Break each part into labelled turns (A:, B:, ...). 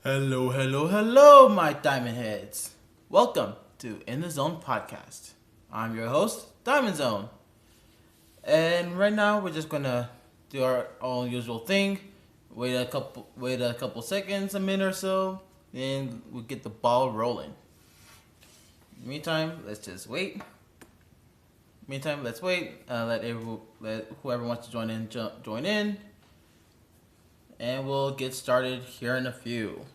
A: Hello, hello, hello, my diamond heads. Welcome to In the Zone podcast. I'm your host, Diamond Zone. And right now we're just gonna do our own usual thing. Wait a couple seconds, a minute or so, then we'll get the ball rolling. Meantime, let's just wait. Meantime, let's wait. Let whoever wants to join in, and we'll get started here in a few.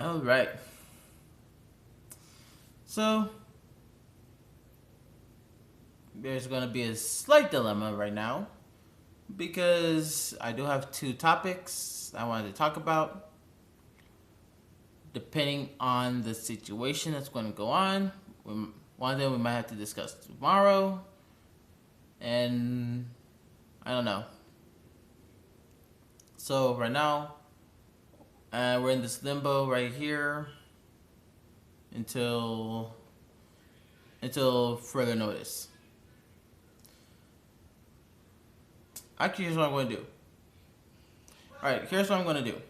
A: All right. So there's going to be a slight dilemma right now because I do have two topics I wanted to talk about. Depending on the situation that's going to go on, one of them we might have to discuss tomorrow, and I don't know. So right now, we're in this limbo right here until further notice. Actually, here's what I'm going to do. Alright, here's what I'm going to do.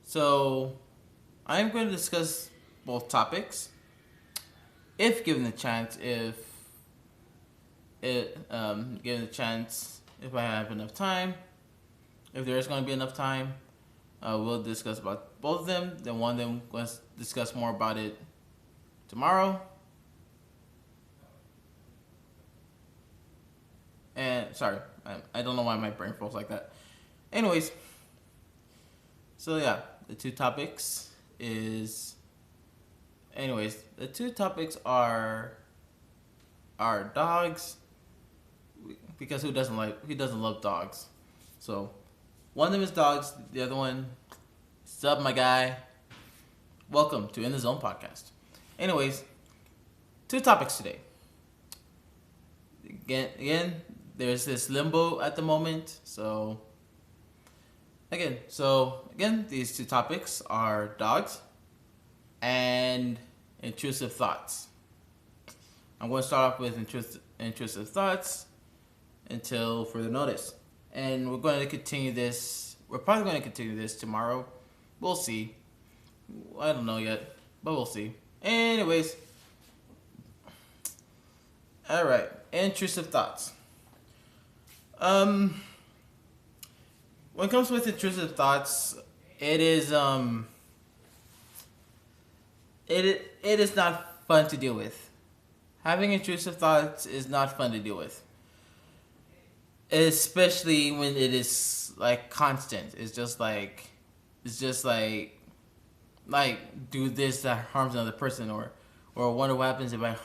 A: So, I'm going to discuss both topics. If given the chance, if I have enough time, if there is going to be enough time, we'll discuss about both of them. Then one of them, let's discuss more about it tomorrow. And sorry, I don't know why my brain froze like that. Anyways, so yeah, the two topics are dogs, because who doesn't love dogs? So one of them is dogs, the other one, what's up, my guy? Welcome to In the Zone podcast. Anyways, two topics today. Again, there's this limbo at the moment. So again, these two topics are dogs and intrusive thoughts. I'm going to start off with intrusive thoughts until further notice. And we're going to continue this. We're probably going to continue this tomorrow. We'll see. I don't know yet, but we'll see. Anyways, all right. Intrusive thoughts. When it comes with intrusive thoughts, it is not fun to deal with. Having intrusive thoughts is not fun to deal with, especially when it is like constant. It's just like do this that harms another person, or wonder what happens if I.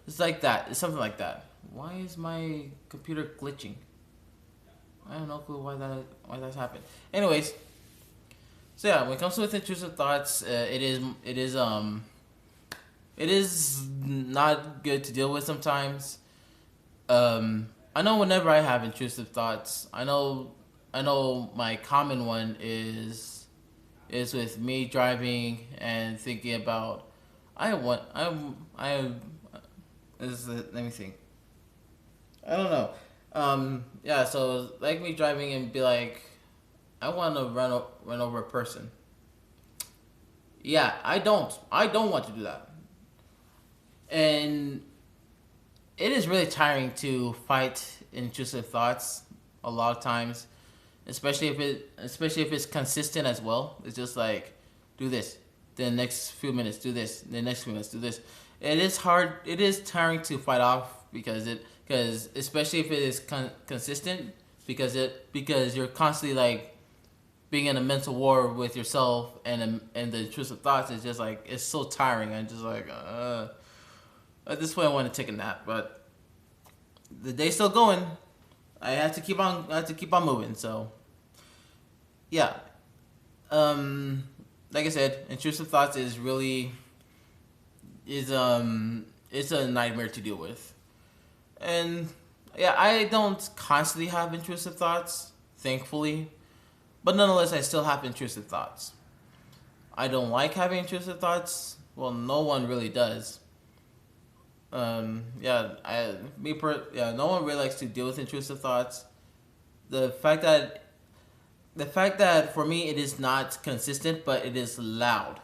A: It's like that. It's something like that. Why is my computer glitching? I have no clue why that's happened. Anyways, so yeah, when it comes with intrusive thoughts, it is not good to deal with sometimes. I know whenever I have intrusive thoughts, I know my common one is with me driving and thinking about let me think. I don't know. Yeah, so like me driving and be like, I want to run over a person. Yeah, I don't want to do that. And it is really tiring to fight intrusive thoughts a lot of times, especially if it's consistent as well. It's just like, do this, then the next few minutes do this, the next few minutes do this. It is hard. It is tiring to fight off because especially if it is consistent, because you're constantly like being in a mental war with yourself, and the intrusive thoughts is just like it's so tiring. I'm just like at this point I want to take a nap, but the day's still going. I have to keep on moving. So yeah, like I said, intrusive thoughts is really it's a nightmare to deal with. And yeah, I don't constantly have intrusive thoughts, thankfully, but nonetheless, I still have intrusive thoughts. I don't like having intrusive thoughts. Well, no one really does. Yeah, no one really likes to deal with intrusive thoughts. The fact that the fact that for me it is not consistent, but it is loud.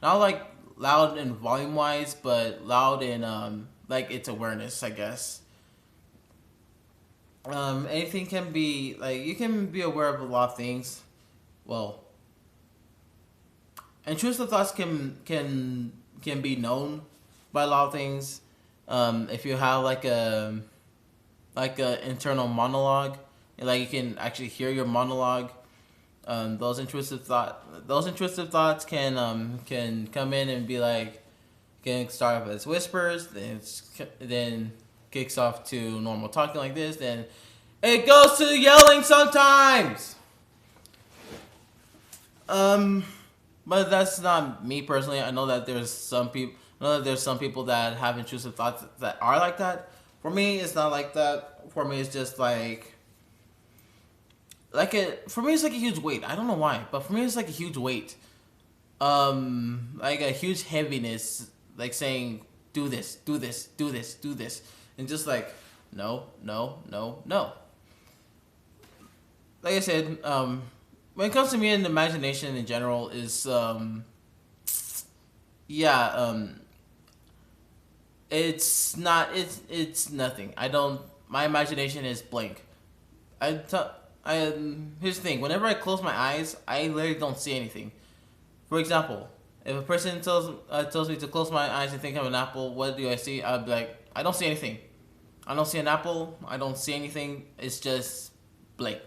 A: Not like loud in volume wise, but loud in like its awareness, I guess. Anything can be like you can be aware of a lot of things. Well, intrusive thoughts can be known by a lot of things. If you have like a internal monologue, like you can actually hear your monologue. Those intrusive thoughts can come in and be like can start off as whispers, then kicks off to normal talking like this, then it goes to yelling sometimes. Um, but that's not me personally. I know that there's some people. I know that there's some people that have intrusive thoughts that are like that. For me, it's not like that. For me, it's just like it. For me, it's like a huge weight. I don't know why, but for me, it's like a huge weight. Like a huge heaviness, like saying, "Do this, do this, do this, do this," and just like, no, no, no, no. Like I said, when it comes to me and imagination in general is yeah, it's nothing. I don't my imagination is blank. I t- I Here's the thing. Whenever I close my eyes, I literally don't see anything. For example, if a person tells me to close my eyes and think of an apple, what do I see? I'll be like, I don't see anything. I don't see an apple. I don't see anything. It's just blank.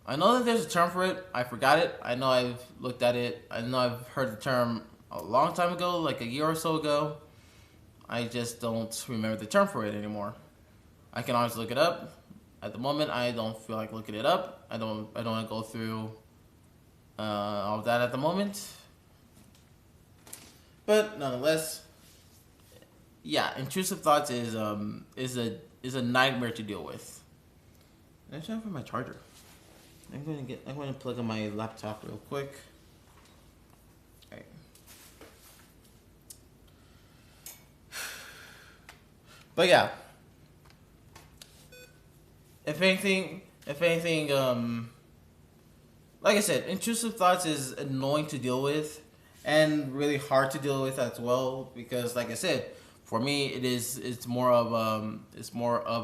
A: I know that there's a term for it. I forgot it. I know I've looked at it. I know I've heard the term a long time ago, like a year or so ago. I just don't remember the term for it anymore. I can always look it up. At the moment, I don't feel like looking it up. I don't want to go through all of that at the moment. But nonetheless, yeah, intrusive thoughts is a nightmare to deal with. I'm trying for my charger. I'm going to plug in my laptop real quick. Okay. But yeah, if anything, like I said, intrusive thoughts is annoying to deal with, and really hard to deal with as well. Because, like I said, for me, it's more of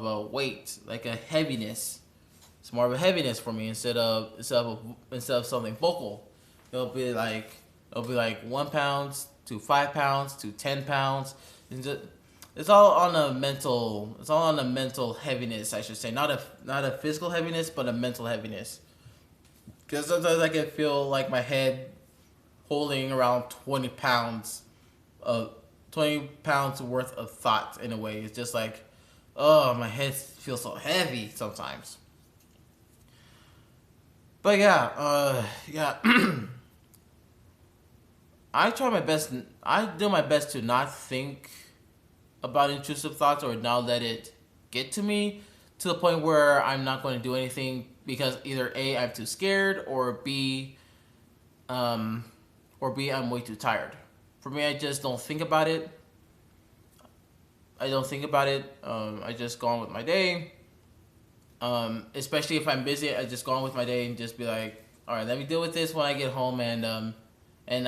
A: a weight, like a heaviness. It's more of a heaviness for me instead of something vocal. It'll be like 1 pound to 5 pounds to 10 pounds. It's all on a mental. It's all on a mental heaviness, I should say. Not a physical heaviness, but a mental heaviness. Because sometimes I can feel like my head holding around 20 pounds of 20 pounds worth of thought in a way. It's just like, oh, my head feels so heavy sometimes. But yeah. I try my best. I do my best to not think about intrusive thoughts or not let it get to me to the point where I'm not going to do anything because either A, I'm too scared, um, or B, I'm way too tired. For me, I just don't think about it. I don't think about it. I just go on with my day. Especially if I'm busy, I just go on with my day and just be like, all right, let me deal with this when I get home, and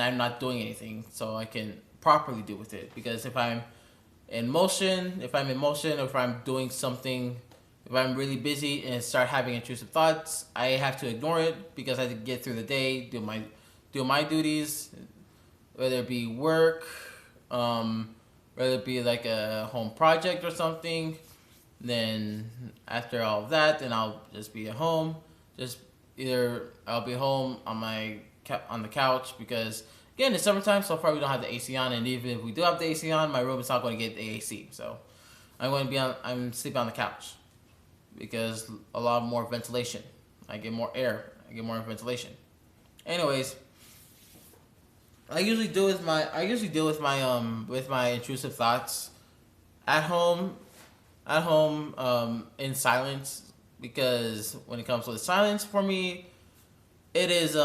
A: I'm not doing anything, so I can properly deal with it. Because if I'm in motion, or if I'm doing something, if I'm really busy and start having intrusive thoughts, I have to ignore it because I have to get through the day, do my duties, whether it be work, whether it be like a home project or something. Then after all of that, then I'll just be at home. Just either I'll be home on on the couch because again it's summertime. So far we don't have the AC on, and even if we do have the AC on, my room is not going to get the AC. So I'm sleeping on the couch because a lot more ventilation. I get more air. I get more ventilation. Anyways, I usually deal with my intrusive thoughts at home in silence, because when it comes to the silence for me, it is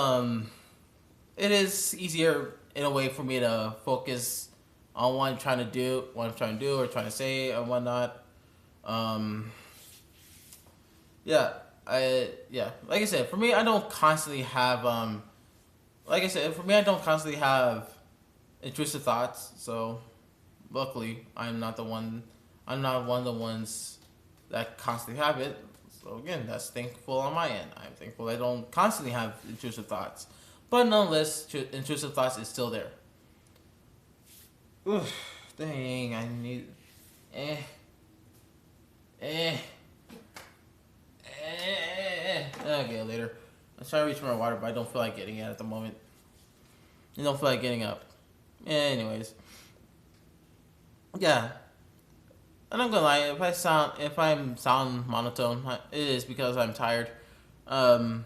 A: easier in a way for me to focus on what I'm trying to do or trying to say or whatnot. Yeah, like I said, for me I don't constantly have intrusive thoughts, so luckily I'm not one of the ones that constantly have it. So again, that's thankful on my end. I'm thankful I don't constantly have intrusive thoughts. But nonetheless, intrusive thoughts is still there. Oof, dang, I need... Eh. Okay, later. I'm trying to reach for my water, but I don't feel like getting it at the moment. I don't feel like getting up. Anyways. Yeah. And I'm gonna lie, if I'm sound monotone, it is because I'm tired. I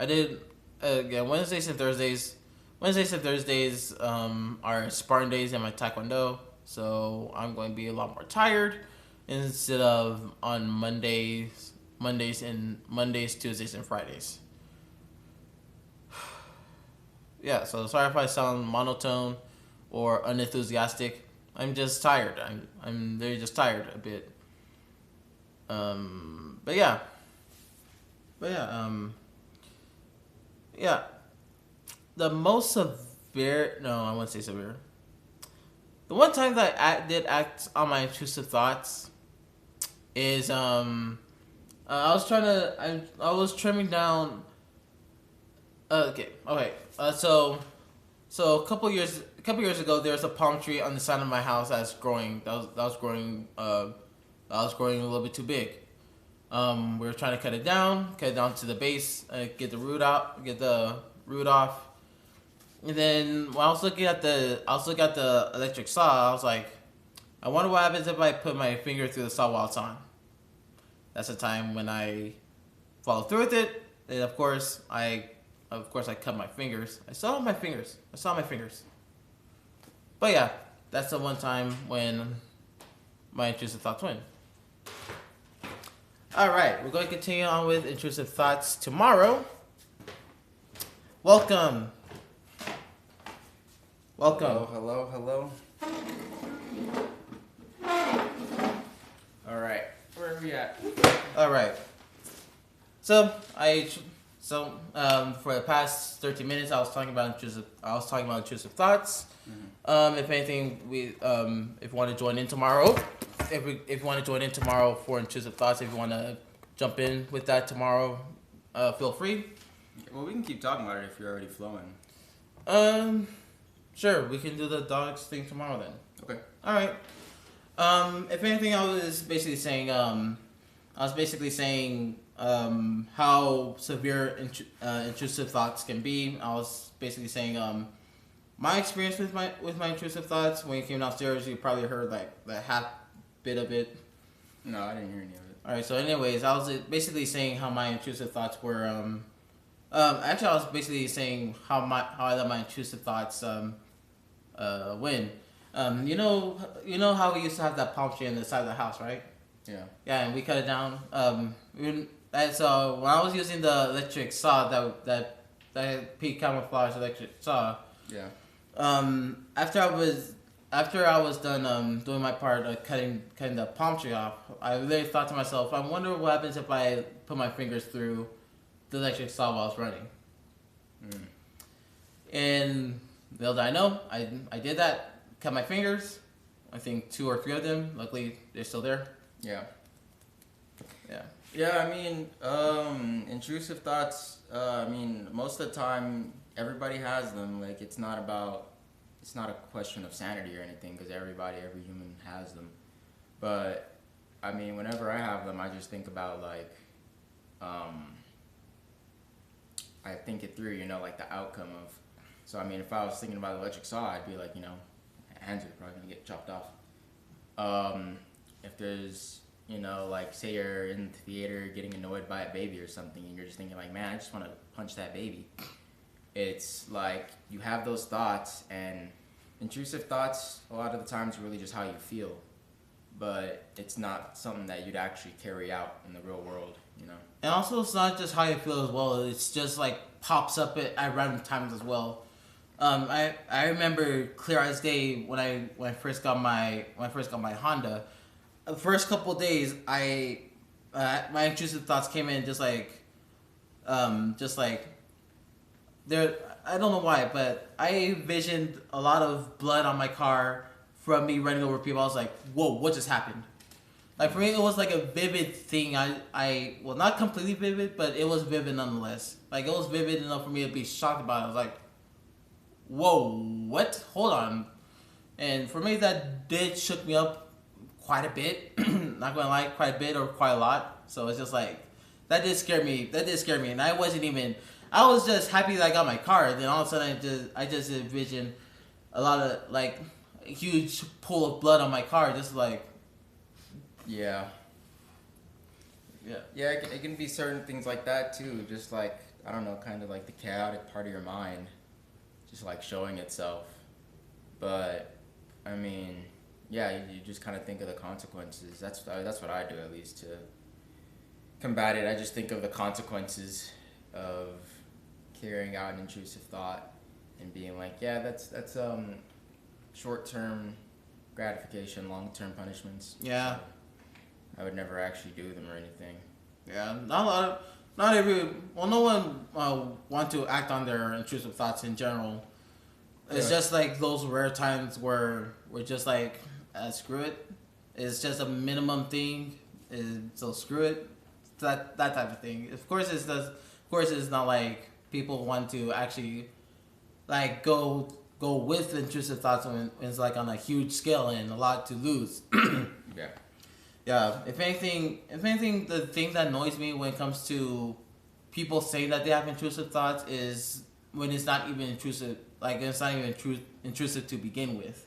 A: did Wednesdays and Thursdays. Are Spartan days in my Taekwondo, so I'm going to be a lot more tired instead of on Mondays, Tuesdays, and Fridays. Yeah, so sorry if I sound monotone or unenthusiastic. I'm just tired. I'm very just tired a bit. But yeah. Yeah. The most severe, no, I wouldn't say severe. The one time that I did act on my intrusive thoughts is I was trimming down. Okay. So a couple years ago, there was a palm tree on the side of my house that was growing a little bit too big. We were trying to cut it down to the base, get the root off, and then when I was looking at the electric saw, I was like, I wonder what happens if I put my finger through the saw while it's on. That's the time when I followed through with it, and of course I cut my fingers. I saw my fingers. But yeah, that's the one time when my intrusive thoughts win. Alright, we're going to continue on with intrusive thoughts tomorrow. Welcome.
B: Hello. Alright, where are we at?
A: Alright. So for the past 13 minutes, I was talking about intrusive thoughts. Mm-hmm. If anything, if you want to join in tomorrow, for intrusive thoughts, if you want to jump in with that tomorrow, feel free.
B: Well, we can keep talking about it if you're already flowing.
A: Sure, we can do the dogs thing tomorrow then.
B: Okay.
A: All right. If anything, I was basically saying how severe intrusive thoughts can be. I was basically saying my experience with my intrusive thoughts. When you came downstairs, you probably heard like the half bit of it.
B: No, I didn't hear any of it.
A: All right. So, anyways, I was basically saying how my intrusive thoughts were. Actually, I was basically saying how I let my intrusive thoughts win. You know how we used to have that palm tree on the side of the house, right?
B: Yeah.
A: Yeah, and we cut it down. So when I was using the electric saw, that peak camouflage electric saw.
B: Yeah.
A: After I was done doing my part of cutting the palm tree off, I really thought to myself, I wonder what happens if I put my fingers through the electric saw while I was running. And little did I know, I did that, cut my fingers. I think 2 or 3 of them. Luckily, they're still there.
B: Yeah.
A: Yeah.
B: Yeah, I mean, intrusive thoughts, most of the time, everybody has them. Like, it's not a question of sanity or anything, because every human has them. But I mean, whenever I have them, I just think about like, um, I think it through, like the outcome of. So I mean, if I was thinking about the electric saw, I'd be like, hands are probably gonna get chopped off. If there's, like say you're in the theater getting annoyed by a baby or something, and you're just thinking like, man, I just want to punch that baby. It's like you have those thoughts, and intrusive thoughts a lot of the times are really just how you feel, but it's not something that you'd actually carry out in the real world.
A: And also, it's not just how you feel as well. It's just like pops up at random times as well. I remember clear as day when I first got my Honda. The first couple of days, my intrusive thoughts came in just like there. I don't know why, but I envisioned a lot of blood on my car from me running over people. I was like, whoa, what just happened? Like for me, it was like a vivid thing. I well, not completely vivid, but it was vivid nonetheless. Like it was vivid enough for me to be shocked about it. I was like, whoa, what? Hold on. And for me, that did shook me up quite a bit. Not gonna lie, quite a bit or quite a lot. So it's just like that did scare me. And I wasn't even. I was just happy that I got my car. And then all of a sudden, I just envisioned a lot of like a huge pool of blood on my car. Just like.
B: Yeah. It can be certain things like that too. Just like I don't know, kind of like the chaotic part of your mind, just like showing itself. But I mean, yeah, you just kind of think of the consequences. That's what I do at least to combat it. I just think of the consequences of carrying out an intrusive thought and being like, yeah, that's short term gratification, long term punishments.
A: Yeah.
B: So I would never actually do them or anything.
A: Yeah, no one want to act on their intrusive thoughts in general. It's just like those rare times where we're just like, screw it. It's just a minimum thing, so screw it. That type of thing. Of course, it's not like people want to actually like go with intrusive thoughts when it's like on a huge scale and a lot to lose.
B: Yeah.
A: Yeah, if anything, the thing that annoys me when it comes to people saying that they have intrusive thoughts is when it's not even intrusive. Like it's not even intrusive to begin with.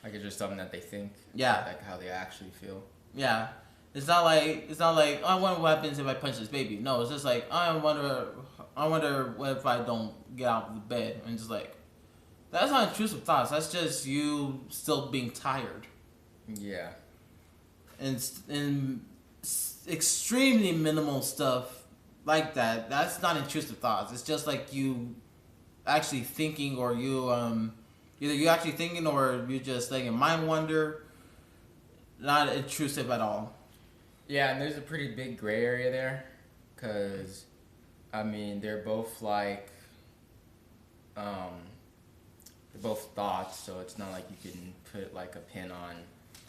B: Like it's just something that they think.
A: Yeah.
B: Like how they actually feel.
A: Yeah, it's not like oh, I wonder what happens if I punch this baby. No, it's just like I wonder what if I don't get out of the bed, and just like that's not intrusive thoughts. That's just you still being tired.
B: Yeah.
A: And extremely minimal stuff like that. That's not intrusive thoughts. It's just like you actually thinking, or you either you actually thinking, or you just letting your mind wander. Not intrusive at all.
B: Yeah, and there's a pretty big gray area there, cause I mean they're both like they're both thoughts, so it's not like you can put like a pin on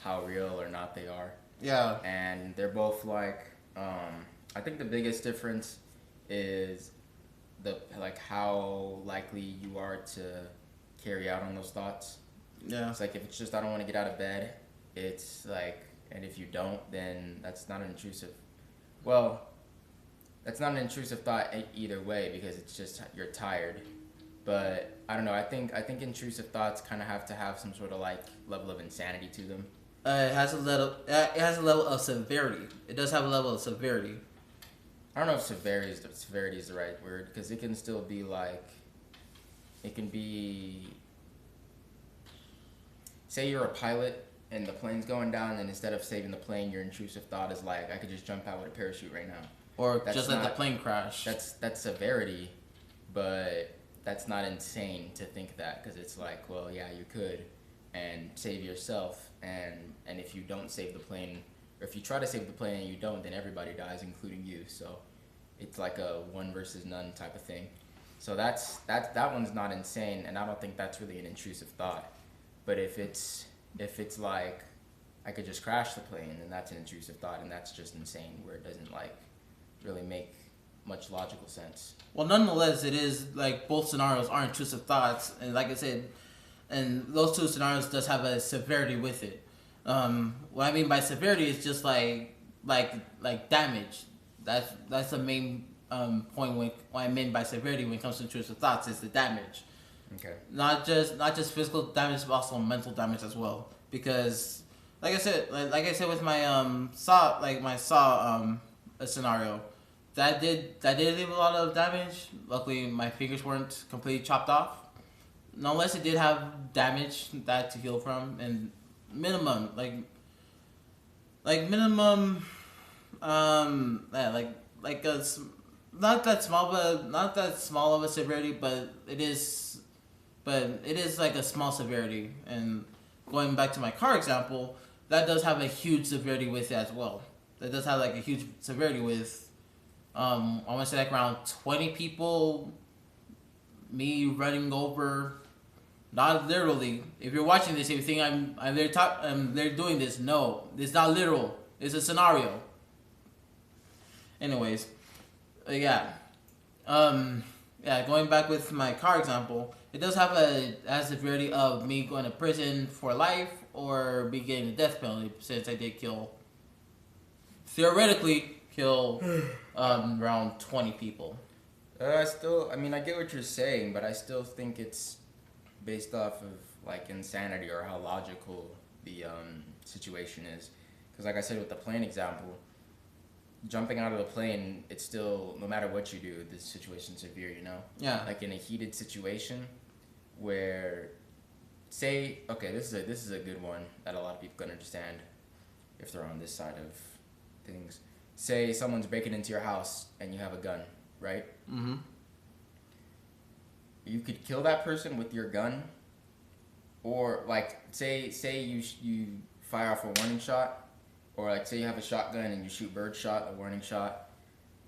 B: how real or not they are.
A: Yeah.
B: And they're both like, I think the biggest difference is how likely you are to carry out on those thoughts.
A: Yeah.
B: It's like if it's just I don't want to get out of bed, it's like, and if you don't, then that's not an intrusive. Well, that's not an intrusive thought either way, because it's just you're tired. But I don't know. I think intrusive thoughts kind of have to have some sort of like level of insanity to them.
A: It has a level of severity. It does have a level of severity.
B: I don't know if severity is the right word, because it can still be like, it can be, say you're a pilot and the plane's going down, and instead of saving the plane, your intrusive thought is like, I could just jump out with a parachute right now.
A: Or just let the plane crash.
B: That's severity, but that's not insane to think that, because it's like, well, yeah, you could, and save yourself, and if you don't save the plane, or if you try to save the plane and you don't, then everybody dies, including you. So it's like a one versus none type of thing. So that one's not insane, and I don't think that's really an intrusive thought. But if it's like I could just crash the plane, then that's an intrusive thought, and that's just insane, where it doesn't like really make much logical sense.
A: Well, nonetheless, it is like both scenarios are intrusive thoughts, and like I said, and those two scenarios does have a severity with it. What I mean by severity is just like damage. That's the main point what I mean by severity when it comes to intrusive thoughts is the damage.
B: Okay.
A: Not just physical damage, but also mental damage as well. Because like I said with my saw scenario, that did leave a lot of damage. Luckily, my fingers weren't completely chopped off. Nonetheless, it did have damage that to heal from, and minimum minimum yeah, like a not that small, but not that small of a severity, but it is like a small severity. And going back to my car example, that does have a huge severity with it as well. That does have like a huge severity with I want to say like around 20 people, me running over. Not literally. If you're watching this, if you think they're doing this, no, it's not literal. It's a scenario. Anyways, yeah, yeah. Going back with my car example, it does have a severity of me going to prison for life or be getting the death penalty since I did theoretically kill around 20 people.
B: I mean, I get what you're saying, but I still think it's based off of like insanity or how logical the situation is. Because like I said with the plane example, jumping out of the plane, it's still, no matter what you do, the situation's severe, you know?
A: Yeah.
B: Like in a heated situation where, say, okay, this is a good one that a lot of people can understand if they're on this side of things. Say someone's breaking into your house and you have a gun, right?
A: Mm-hmm.
B: You could kill that person with your gun, or like say you fire off a warning shot, or like say you have a shotgun and you shoot bird shot, a warning shot,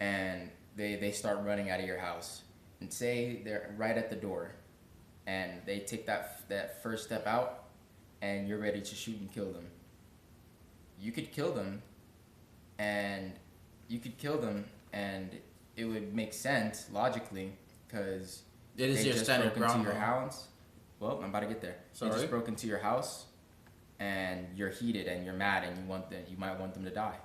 B: and they start running out of your house, and say they're right at the door, and they take that first step out, and you're ready to shoot and kill them. You could kill them, and it would make sense logically because
A: It is
B: they
A: your
B: just
A: standard
B: broke into
A: ground
B: your
A: law.
B: house. Well, I'm about to get there.
A: Sorry?
B: They just broke into your house, and you're heated and you're mad, and you might want them to die,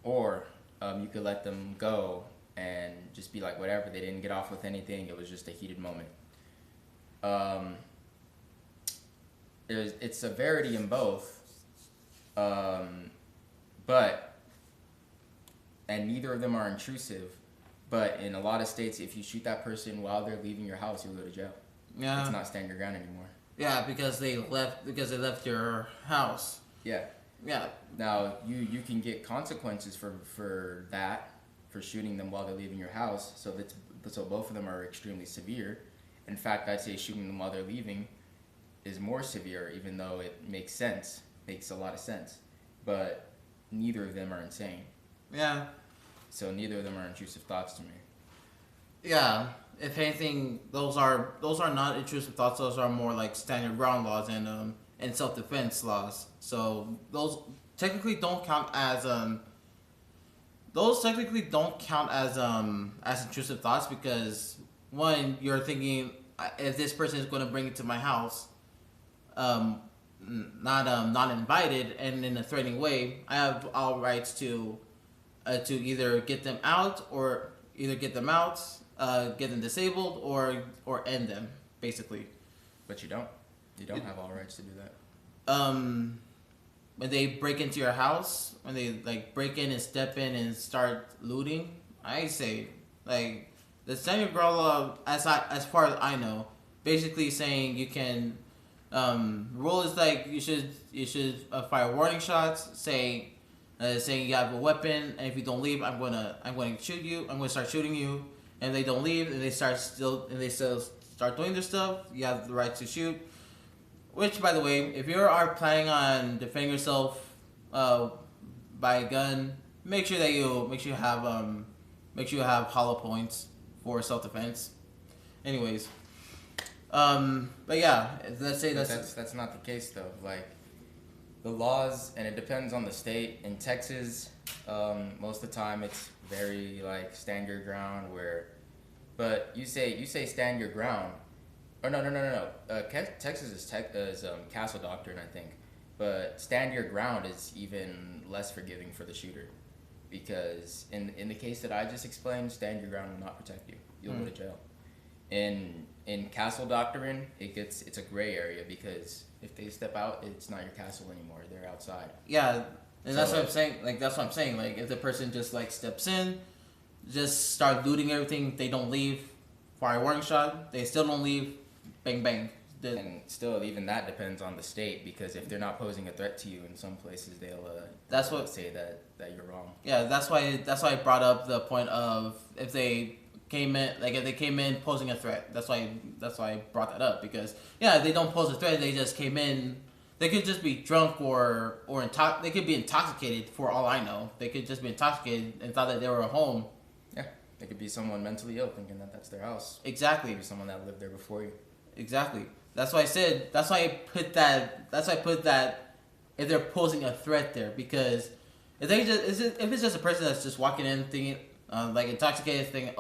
B: or you could let them go and just be like whatever. They didn't get off with anything. It was just a heated moment. It's severity in both, and neither of them are intrusive. But in a lot of states, if you shoot that person while they're leaving your house, you'll go to jail.
A: Yeah.
B: It's not stand your ground anymore.
A: Yeah, because they left your house.
B: Yeah.
A: Yeah.
B: Now you can get consequences for that, for shooting them while they're leaving your house. So both of them are extremely severe. In fact, I'd say shooting them while they're leaving is more severe, even though it makes a lot of sense. But neither of them are insane.
A: Yeah.
B: So neither of them are intrusive thoughts to me.
A: Yeah. If anything, those are not intrusive thoughts. Those are more like standard ground laws and self defense laws. So those technically don't count as as intrusive thoughts because one, you're thinking if this person is going to bring it to my house, not invited and in a threatening way, I have all rights to either get them out, get them disabled, or end them, basically.
B: But you don't. You don't have all rights to do that.
A: When they break into your house, when they like break in and step in and start looting, I say like the standard ground law, as far as I know, basically saying you can. Rule is like you should fire warning shots, saying you have a weapon, and if you don't leave, I'm going to shoot you. I'm going to start shooting you, and if they don't leave, and they still start doing their stuff, you have the right to shoot. Which, by the way, if you are planning on defending yourself by a gun, make sure you have hollow points for self defense. Anyways, but yeah, let's say
B: that's not the case though. Like the laws, and it depends on the state. In Texas, most of the time it's very like stand your ground. But you say stand your ground. Oh no. Texas is castle doctrine, I think, But stand your ground is even less forgiving for the shooter, because in the case that I just explained, stand your ground will not protect you. You'll go to jail. In castle doctrine, it's a gray area, because if they step out, it's not your castle anymore. They're outside.
A: Yeah, and that's what I'm saying. Like that's what I'm saying. Like if the person just like steps in, just start looting everything, they don't leave. Fire warning shot. They still don't leave. Bang bang.
B: And still, even that depends on the state, because if they're not posing a threat to you, in some places
A: that's what
B: say that you're wrong.
A: Yeah, that's why I brought up the point of if they came in posing a threat. That's why I brought that up, because yeah, they don't pose a threat. They just came in. They could just be drunk or they could be intoxicated for all I know. They could just be intoxicated and thought that they were at home.
B: Yeah, they could be someone mentally ill, thinking that that's their house.
A: Exactly.
B: Maybe someone that lived there before you.
A: Exactly. That's why I said. That's why I put that. That's why I put that. If they're posing a threat there, because if it's just a person that's just walking in thinking like intoxicated, thinking,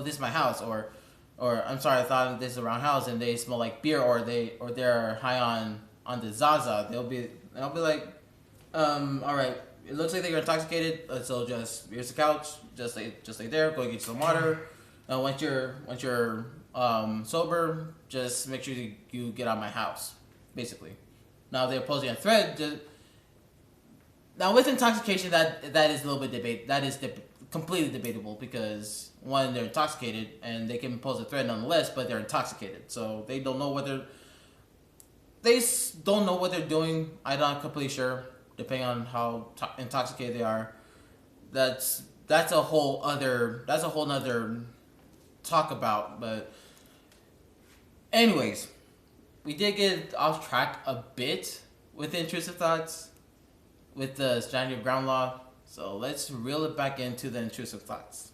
A: this is my house, or I'm sorry, I thought this is a round house, and they smell like beer, or they're high on the Zaza, they'll be like, all right, it looks like they're intoxicated, so just here's the couch, just lay there, go get some water. Once you're sober, just make sure you get out of my house, basically. Now, if they're posing a threat, now with intoxication, that is a little bit completely debatable, because one, they're intoxicated and they can pose a threat nonetheless, but they're intoxicated, so they don't know what they're doing. I'm not completely sure, depending on how intoxicated they are. That's a whole nother talk about. But anyways, we did get off track a bit with Intrusive Thoughts, with the standing your ground law. So let's reel it back into the Intrusive Thoughts.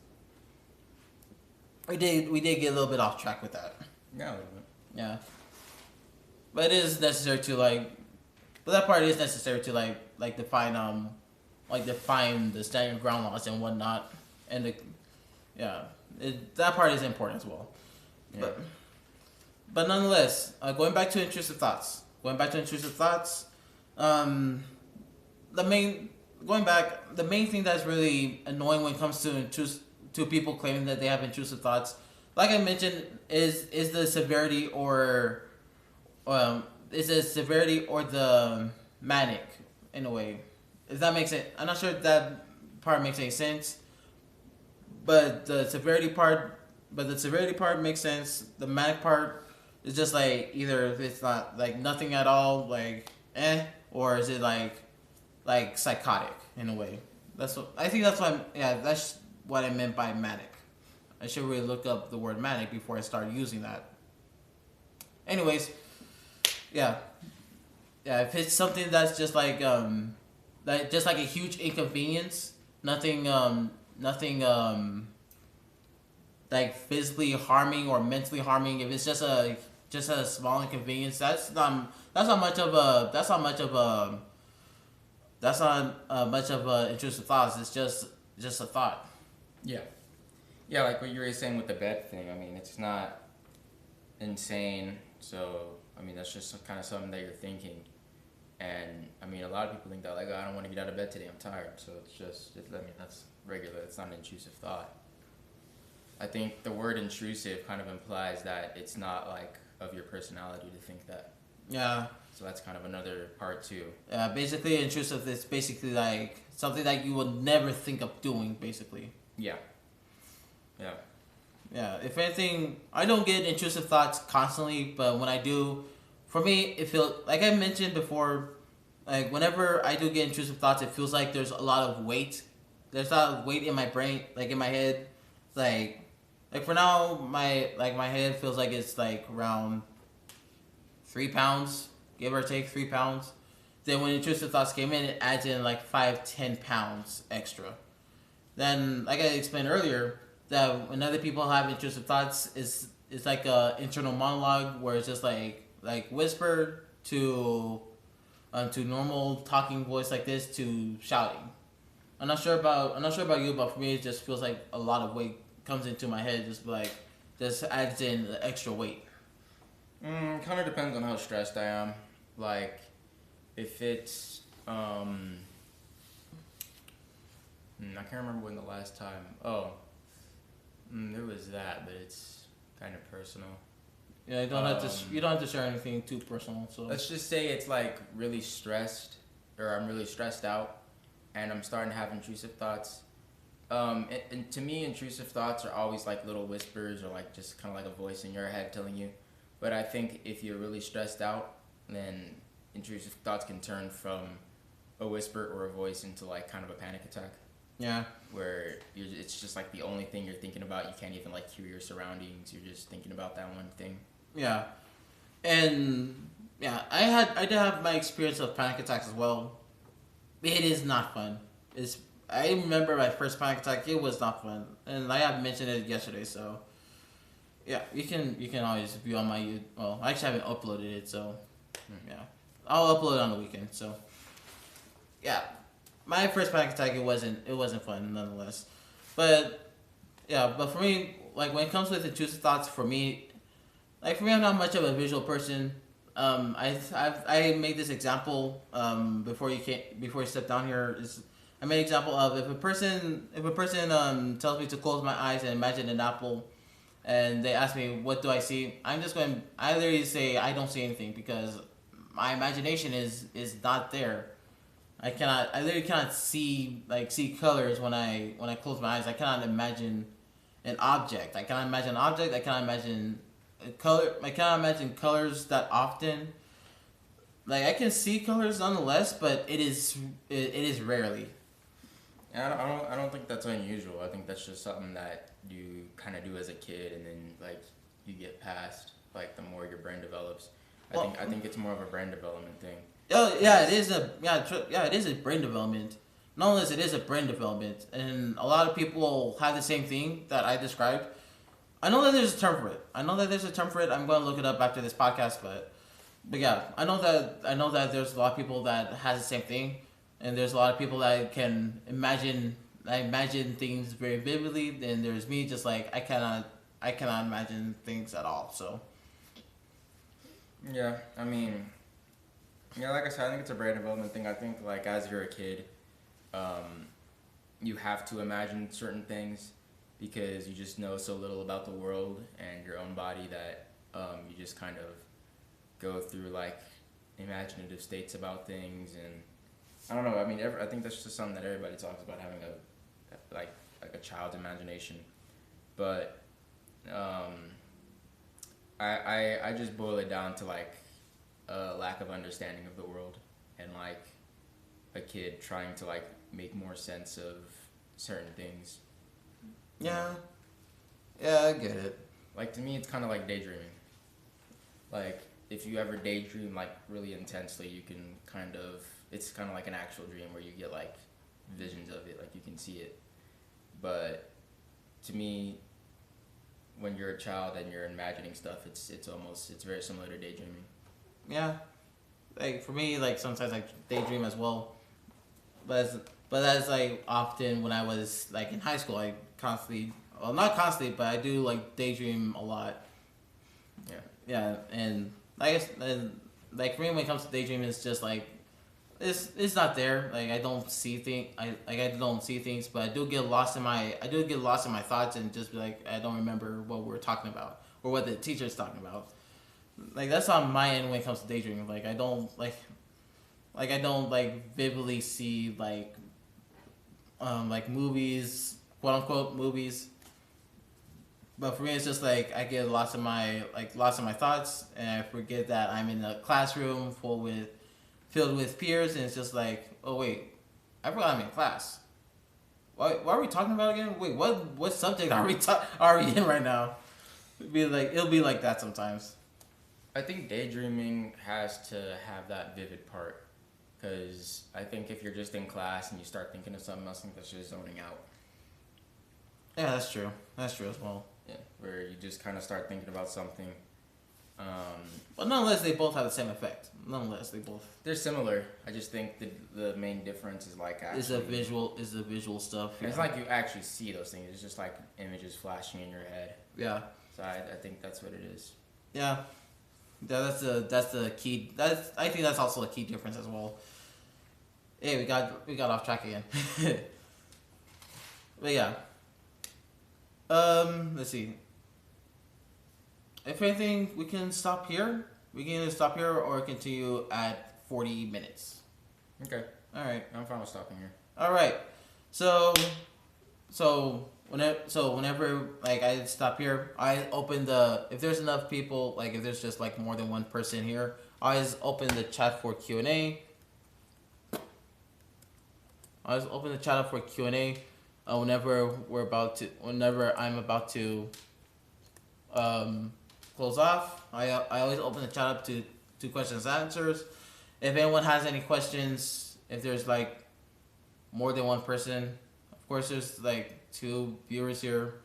A: We did get a little bit off track with that.
B: Yeah.
A: Yeah. But it is necessary to that part is necessary to define the standing your ground laws and whatnot, and that part is important as well. Yeah. But nonetheless, going back to Intrusive Thoughts. The main thing that's really annoying when it comes to people claiming that they have intrusive thoughts, like I mentioned, is the severity or the manic, in a way. Does that make sense? I'm not sure if that part makes any sense, but the severity part makes sense. The manic part is just like either it's not like nothing at all, like or is it like psychotic in a way. That's what I meant by manic. I should really look up the word manic before I start using that. Anyways, yeah, if it's something that's just like a huge inconvenience, nothing like physically harming or mentally harming. If it's just a small inconvenience, that's not much of a intrusive thoughts. It's just a thought.
B: Yeah, like what you were saying with the bed thing. I mean, it's not insane. So I mean, that's just kind of something that you're thinking. And I mean, a lot of people think that, like, oh, I don't want to get out of bed today, I'm tired. So that's regular. It's not an intrusive thought. I think the word intrusive kind of implies that it's not like of your personality to think that.
A: Yeah.
B: So that's kind of another part too.
A: Yeah, basically intrusive is basically like something that you would never think of doing, basically.
B: Yeah.
A: Yeah, if anything, I don't get intrusive thoughts constantly, but when I do, for me, it feels, like I mentioned before, like whenever I do get intrusive thoughts, it feels like there's a lot of weight. There's a lot of weight in my brain, like in my head. Like for now, my head feels like it's like around 3 pounds, give or take 3 pounds. Then when intrusive thoughts came in, it adds in like 5-10 pounds extra. Then, like I explained earlier, that when other people have intrusive thoughts, it's like a internal monologue where it's just like whispered to normal talking voice like this to shouting. I'm not sure about you, but for me it just feels like a lot of weight comes into my head, just adds in the extra weight.
B: Kind of depends on how stressed I am. Like, If it's I can't remember when the last time. Oh, there was that, but it's kind of personal.
A: Yeah, you don't have to share anything too personal. So
B: Let's just say it's like really stressed, or I'm really stressed out, and I'm starting to have intrusive thoughts. And to me, intrusive thoughts are always like little whispers, or like just kind of like a voice in your head telling you. But I think if you're really stressed out, then intrusive thoughts can turn from a whisper or a voice into like kind of a panic attack.
A: yeah,
B: Where it's just like the only thing you're thinking about. You can't even like hear your surroundings. You're just thinking about that one thing.
A: yeah, and yeah, I did have my experience of panic attacks as well. It is not fun. I remember my first panic attack. It was not fun, and I have mentioned it yesterday. So yeah, you can always view on my well. I actually haven't uploaded it, so yeah, I'll upload it on the weekend. So yeah, my first panic attack it wasn't fun nonetheless, but yeah, but for me, like when it comes with intrusive thoughts, for me, I'm not much of a visual person. I made this example before you step down here. I made an example of if a person tells me to close my eyes and imagine an apple, and they ask me what do I see, I literally say I don't see anything because my imagination is not there. I literally cannot see colors when I close my eyes. I cannot imagine an object. I cannot imagine an object. I cannot imagine a color. I cannot imagine colors that often. Like I can see colors nonetheless, but it is rarely.
B: I don't think that's unusual. I think that's just something that you kind of do as a kid, and then like you get past like the more your brain develops. I think it's more of a brain development thing.
A: Oh yeah, it is a brain development. Nonetheless, it is a brain development, and a lot of people have the same thing that I described. I know that there's a term for it. I'm going to look it up after this podcast, but yeah, I know that there's a lot of people that has the same thing, and there's a lot of people that can imagine things very vividly. And there's me, just like I cannot imagine things at all. So
B: Yeah, I mean, yeah, like I said, I think it's a brain development thing. I think like as you're a kid, you have to imagine certain things because you just know so little about the world and your own body that you just kind of go through like imaginative states about things. And I don't know. I mean, I think that's just something that everybody talks about, having like a child's imagination. But I just boil it down to like a lack of understanding of the world, and like a kid trying to like make more sense of certain things.
A: yeah, yeah, I get it.
B: Like to me, it's kind of like daydreaming. Like if you ever daydream like really intensely, you can it's kind of like an actual dream where you get like visions of it, like you can see it. But to me, when you're a child and you're imagining stuff, it's very similar to daydreaming.
A: Yeah, like for me, like sometimes I daydream as well, but that's like often when I was like in high school. I constantly, well, not constantly, but I do like daydream a lot.
B: Yeah.
A: Yeah, and I guess like for me, when it comes to daydreaming, it's just like it's not there. Like I don't see things, but I do get lost in my thoughts and just be like I don't remember what we're talking about or what the teacher's talking about. Like that's on my end when it comes to daydreaming. Like I don't like vividly see like movies, quote unquote movies. But for me, it's just like I get lost in my thoughts, and I forget that I'm in a classroom filled with peers, and it's just like, oh wait, I forgot I'm in class. What are we talking about again? Wait, what subject are we in right now? It'll be like that sometimes.
B: I think daydreaming has to have that vivid part, because I think if you're just in class and you start thinking of something else, I think that's just zoning out.
A: Yeah, that's true. That's true as well.
B: Yeah, where you just kind of start thinking about something.
A: But nonetheless, they both have the same effect. Nonetheless, they both.
B: They're similar. I just think the main difference is like actually.
A: Is the visual stuff.
B: Yeah. It's like you actually see those things. It's just like images flashing in your head.
A: Yeah.
B: So I think that's what it is.
A: Yeah. That's the key. I think that's also a key difference as well. Hey, we got off track again. But yeah. Let's see. If anything, we can stop here. We can either stop here or continue at 40 minutes.
B: Okay.
A: All right.
B: I'm fine with stopping here.
A: All right. So whenever like I stop here, I open the if there's enough people, like if there's just like more than one person here, I always open the chat for Q&A. I always open the chat up for Q&A. Whenever I'm about to close off, I always open the chat up to questions and answers. If anyone has any questions, if there's like more than one person, of course there's like 2 viewers here,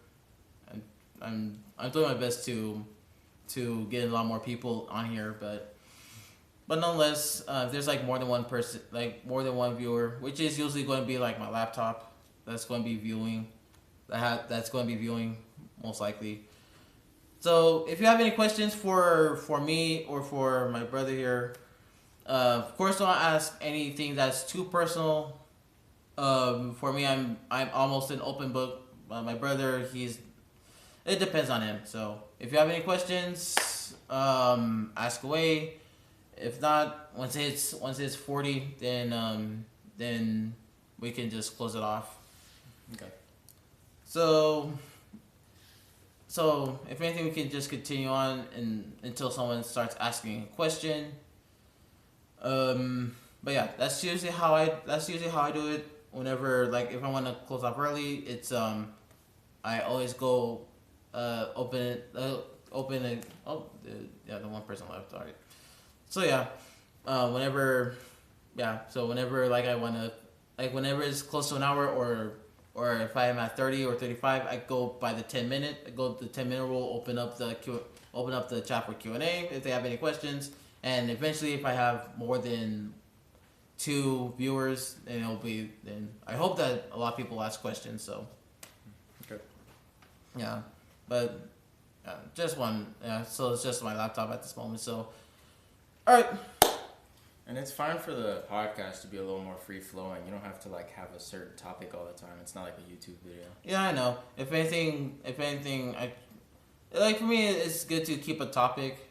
A: and I'm doing my best to get a lot more people on here, but nonetheless, if there's like more than one person, like more than one viewer, which is usually going to be like my laptop, that's going to be viewing, that's going to be viewing most likely. So if you have any questions for me or for my brother here, of course don't ask anything that's too personal. For me, I'm almost an open book. My brother, it depends on him. So if you have any questions, ask away. If not, once it's 40, then we can just close it off.
B: Okay.
A: So if anything, we can just continue on until someone starts asking a question. But yeah, that's usually how I do it. Whenever, like, if I want to close off early, it's I always go open it. The one person left. All right. So yeah, whenever like I want to, like whenever it's close to an hour or if I am at 30 or 35, I go by the 10-minute. I go the 10-minute rule. Open up the chat for Q&A if they have any questions, and eventually if I have more than 2 viewers, then I hope that a lot of people ask questions. So
B: Okay.
A: yeah, but just one. Yeah, so it's just my laptop at this moment. So all right.
B: And it's fine for the podcast to be a little more free flowing. You don't have to like have a certain topic all the time. It's not like a YouTube video.
A: Yeah, I know. If anything, I like for me, it's good to keep a topic.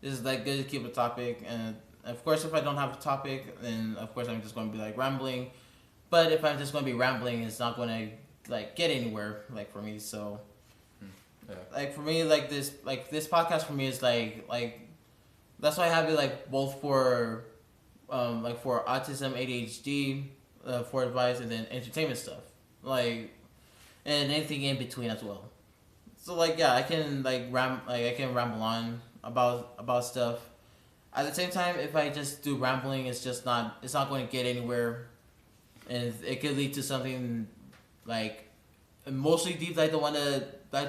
A: It's like good to keep a topic, and of course, if I don't have a topic, then of course I'm just going to be like rambling. But if I'm just going to be rambling, it's not going to like get anywhere. Like for me, so
B: Yeah.
A: like for me, like this podcast for me is like that's why I have it like both for like for autism, ADHD, for advice, and then entertainment stuff, like, and anything in between as well. So like yeah, I can I can ramble on about stuff. At the same time, if I just do rambling, it's not going to get anywhere, and it could lead to something like mostly deep that I don't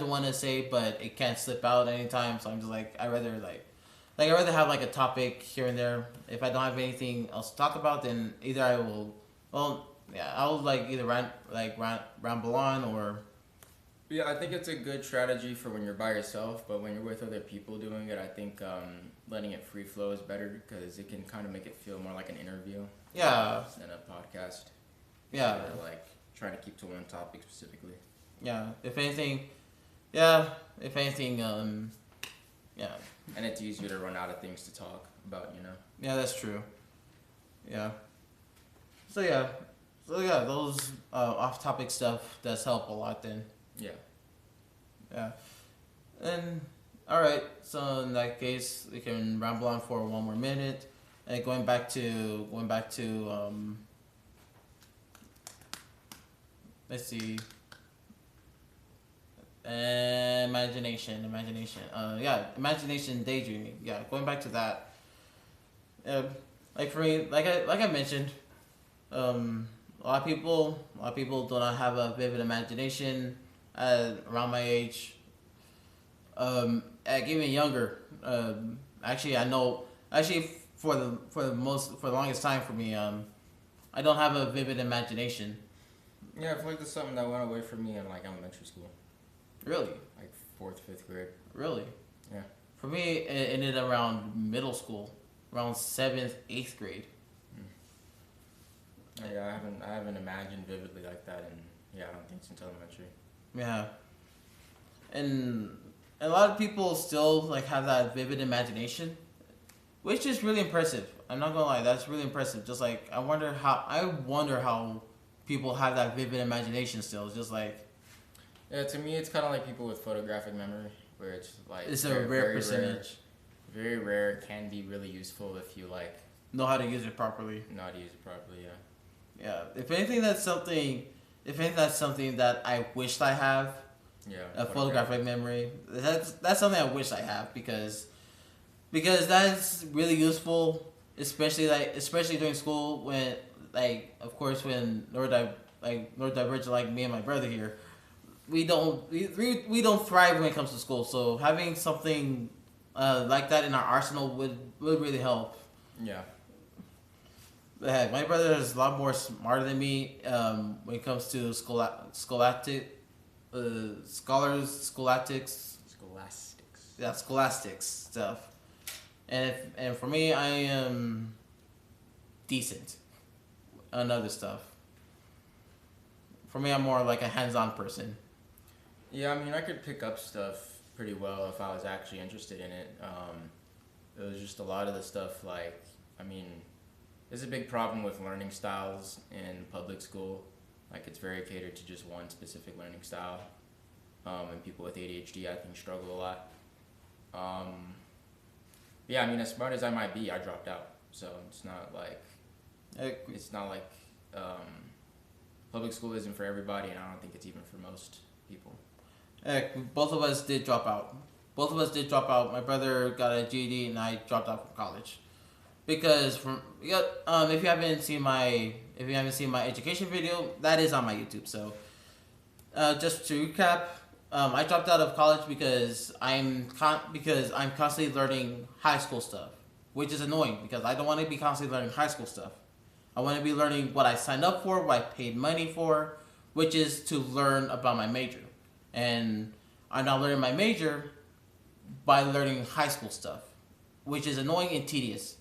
A: want to say, but it can't slip out anytime. So I'm just like I'd rather have like a topic here and there. If I don't have anything else to talk about, then either I'll like either ramble on or.
B: Yeah, I think it's a good strategy for when you're by yourself, but when you're with other people doing it, I think letting it free flow is better because it can kind of make it feel more like an interview.
A: Yeah.
B: Than a podcast.
A: Yeah.
B: Or like trying to keep to one topic specifically.
A: Yeah. If anything, yeah. Yeah.
B: And it's easier to run out of things to talk about, you know?
A: Yeah, that's true. Yeah. So yeah, those off-topic stuff does help a lot then.
B: Yeah.
A: Yeah. And alright, so in that case we can ramble on for 1 more minute. And going back to let's see. Imagination. Imagination daydreaming. Yeah, going back to that. Like for me, like I mentioned, a lot of people do not have a vivid imagination around my age. Even younger. Actually, I know. Actually, for the longest time for me, I don't have a vivid imagination.
B: Yeah, I feel like that's something that went away from me in like elementary school.
A: Really?
B: Like 4th, 5th grade.
A: Really?
B: Yeah.
A: For me, it ended around middle school, around 7th, 8th grade.
B: Yeah, I haven't imagined vividly like that, and yeah, I don't think since elementary.
A: Yeah, and a lot of people still like have that vivid imagination, which is really impressive. I'm not gonna lie, that's really impressive. Just like I wonder how people have that vivid imagination still. It's just like
B: Yeah, to me, it's kind of like people with photographic memory, where it's like
A: it's a rare percentage.
B: Very rare, can be really useful if you like
A: Know how to use it properly.
B: know how to use it properly. Yeah.
A: Yeah. If anything, that's something. If anything, that's something that I wish I have.
B: Yeah.
A: A photographic memory. That's something I wish I have because that's really useful, especially during school when like of course when neurodivergent like me and my brother here, we don't thrive when it comes to school. So having something like that in our arsenal would really help.
B: Yeah.
A: But heck, my brother is a lot more smarter than me when it comes to scholastics. Yeah, scholastics stuff. And for me, I am decent on other stuff. For me, I'm more like a hands-on person.
B: Yeah, I mean, I could pick up stuff pretty well if I was actually interested in it. It was just a lot of the stuff like, I mean, there's a big problem with learning styles in public school. Like, it's very catered to just one specific learning style. And people with ADHD, I think, struggle a lot. Yeah, I mean, as smart as I might be, I dropped out. So it's not like, public school isn't for everybody, and I don't think it's even for most people.
A: Both of us did drop out. My brother got a GED, and I dropped out from college. Because if you haven't seen my education video, that is on my YouTube. So, just to recap, I dropped out of college because I'm constantly learning high school stuff, which is annoying because I don't want to be constantly learning high school stuff. I want to be learning what I signed up for, what I paid money for, which is to learn about my major. And I'm not learning my major by learning high school stuff, which is annoying and tedious.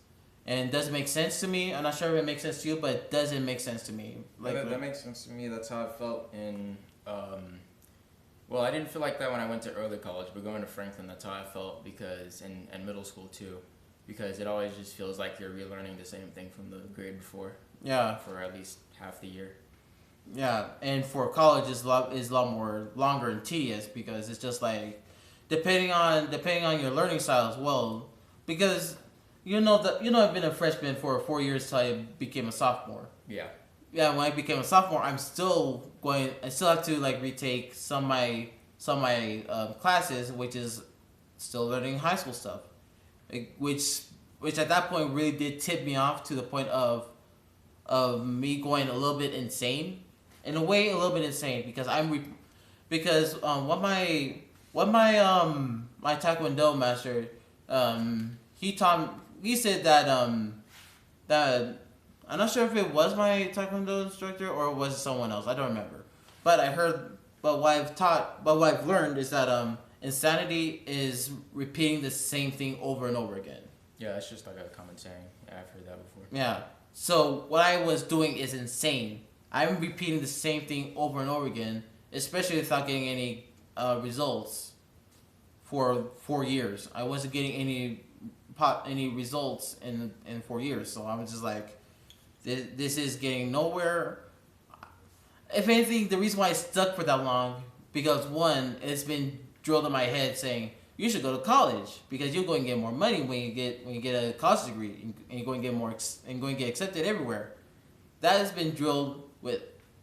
A: And it doesn't make sense to me. I'm not sure if it makes sense to you, but it doesn't make sense to me.
B: Like that makes sense to me. That's how I felt in. Well, I didn't feel like that when I went to early college, but going to Franklin, that's how I felt because and middle school too, because it always just feels like you're relearning the same thing from the grade before.
A: Yeah.
B: For at least half the year.
A: Yeah, and for college is a lot more longer and tedious because it's just like depending on your learning style as well. Because I've been a freshman for 4 years till I became a sophomore.
B: Yeah.
A: Yeah, when I became a sophomore, I still have to like retake some of my classes, which is still learning high school stuff, which at that point really did tip me off to the point of me going a little bit insane, in a way, a little bit insane because my Taekwondo master he said that I'm not sure if it was my Taekwondo instructor or was it someone else. I don't remember. But what I've learned is that insanity is repeating the same thing over and over again.
B: Yeah, that's just like a common saying. Yeah, I've heard that before.
A: Yeah. So what I was doing is insane. I'm repeating the same thing over and over again, especially without getting any results for 4 years. I wasn't getting any results in 4 years, so I was just like, this is getting nowhere. If anything, the reason why I stuck for that long because one, it's been drilled in my head saying you should go to college because you're going to get more money when you get a college degree and you're going to get accepted everywhere. That has been drilled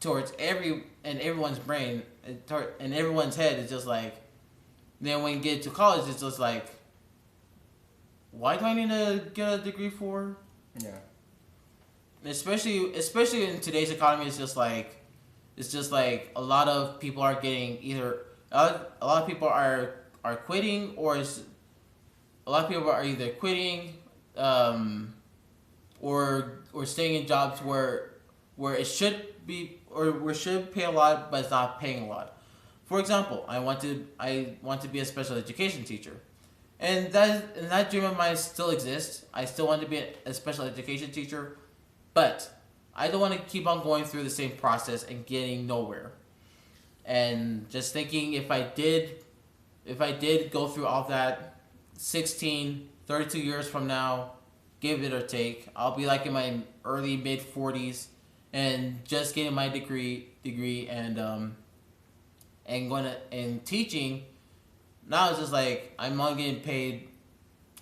A: towards everyone's brain and everyone's head. Is just like, then when you get to college, it's just like, why do I need to get a degree for?
B: Yeah.
A: Especially in today's economy, it's just like a lot of people are getting a lot of people are quitting or a lot of people are either quitting or staying in jobs where it should be or where should pay a lot but it's not paying a lot. For example, I want to be a special education teacher, and that dream of mine still exists. I still want to be a special education teacher, but I don't want to keep on going through the same process and getting nowhere. And just thinking if I did go through all that 16, 32 years from now, give it or take, I'll be like in my early mid 40s and just getting my degree and going to and teaching. Now it's just like I'm only getting paid.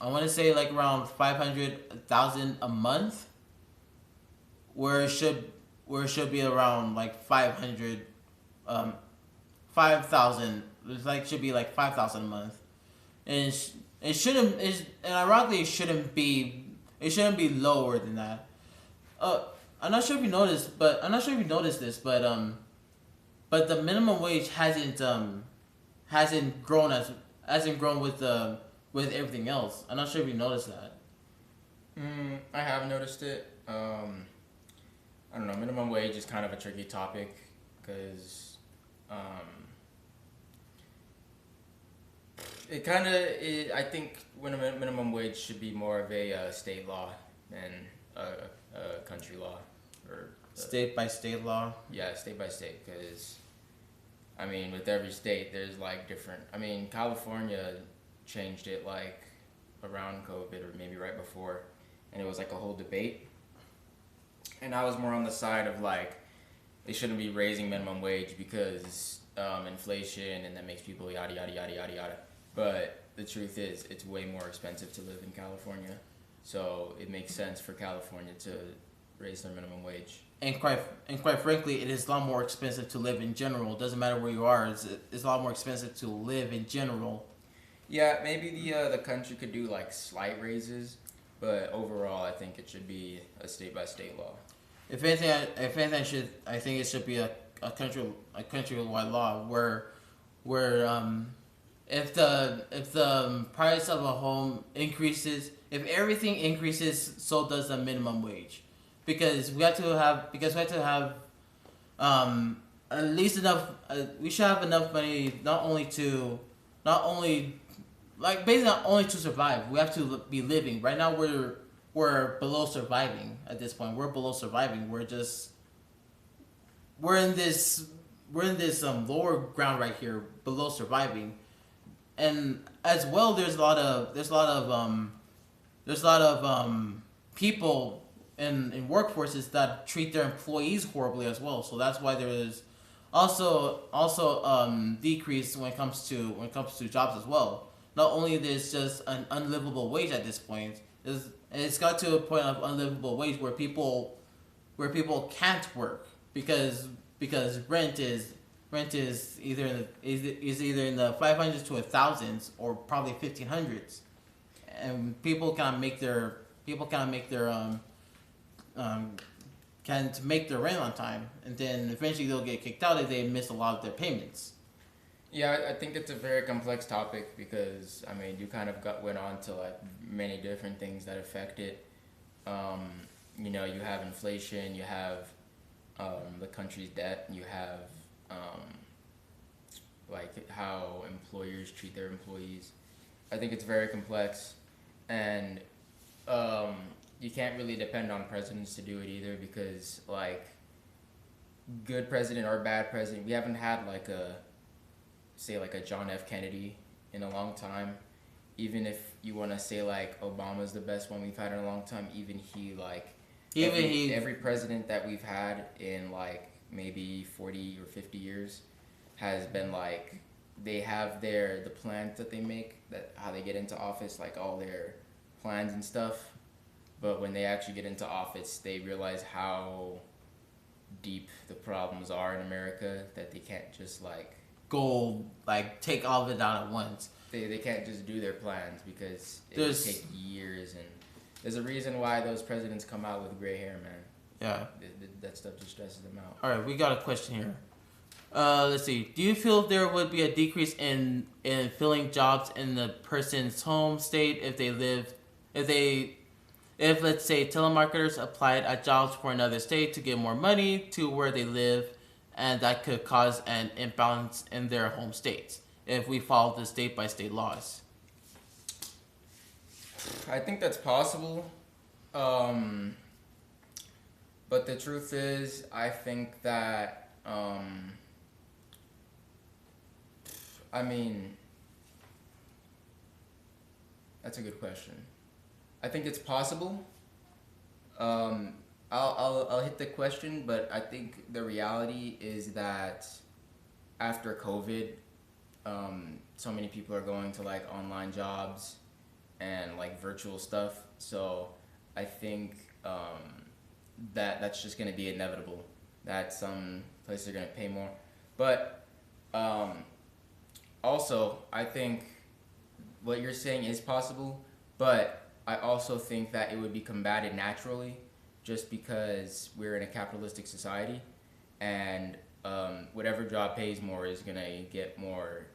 A: I want to say like around 500,000 a month, where it should be around like 5,000. It's like should be like 5,000 a month, and it shouldn't. And ironically, it shouldn't be lower than that. I'm not sure if you noticed, this, but the minimum wage hasn't grown hasn't grown with everything else. I'm not sure if you noticed that.
B: I have noticed it. I don't know. Minimum wage is kind of a tricky topic because it kind of. I think when a minimum wage should be more of a state law than a country law or
A: State by state law.
B: yeah, state by state. Because I mean, with every state, there's like different. I mean, California changed it like around COVID or maybe right before, and it was like a whole debate. And I was more on the side of like they shouldn't be raising minimum wage because inflation and that makes people yada yada yada yada yada. But the truth is, it's way more expensive to live in California, so it makes sense for California to raise their minimum wage.
A: And quite frankly, it is a lot more expensive to live in general. It doesn't matter where you are. It's a lot more expensive to live in general.
B: Yeah, maybe the country could do like slight raises, but overall, I think it should be a state by state law.
A: I think it should be a countrywide law where if the price of a home increases, if everything increases, so does the minimum wage, because we have to have at least enough. We should have enough money not only like basically not only to survive. We have to be living. Right now we're below surviving at this point. We're below surviving. We're in this lower ground right here below surviving. And as well, there's a lot of people in workforces that treat their employees horribly as well. So that's why there is also decrease when it comes to jobs as well. Not only there's just an unlivable wage at this point, it's got to a point of unlivable wage where people can't work because rent is either in the 500s to 1,000s or probably 1,500s, and people can't make their can't make their rent on time, and then eventually they'll get kicked out if they miss a lot of their payments.
B: Yeah, I think it's a very complex topic because I mean you kind of went on to like many different things that affect it. You have inflation, you have the country's debt, you have like how employers treat their employees. I think it's very complex, and you can't really depend on presidents to do it either because like good president or bad president, we haven't had like a John F. Kennedy in a long time. Even if you want to say like Obama's the best one we've had in a long time, every president that we've had in like maybe 40 or 50 years has been like they have the plans that they make, that how they get into office, like all their plans and stuff, but when they actually get into office they realize how deep the problems are in America, that they can't just like
A: go like take all of it down at once.
B: They can't just do their plans because it would take years, and there's a reason why those presidents come out with gray hair, man.
A: Yeah.
B: That stuff just stresses them out.
A: All right, we got a question here. Let's see. Do you feel there would be a decrease in filling jobs in the person's home state if let's say telemarketers applied at jobs for another state to get more money to where they live, and that could cause an imbalance in their home states if we follow the state by state laws?
B: I think that's possible. Um, but the truth is, I think that, I mean, that's a good question. I think it's possible. Um, I'll hit the question, but I think the reality is that after COVID, so many people are going to like online jobs and like virtual stuff. So I think that that's just going to be inevitable. That some places are going to pay more, but um, also I think what you're saying is possible, but I also think that it would be combated naturally, just because we're in a capitalistic society, and whatever job pays more is gonna get more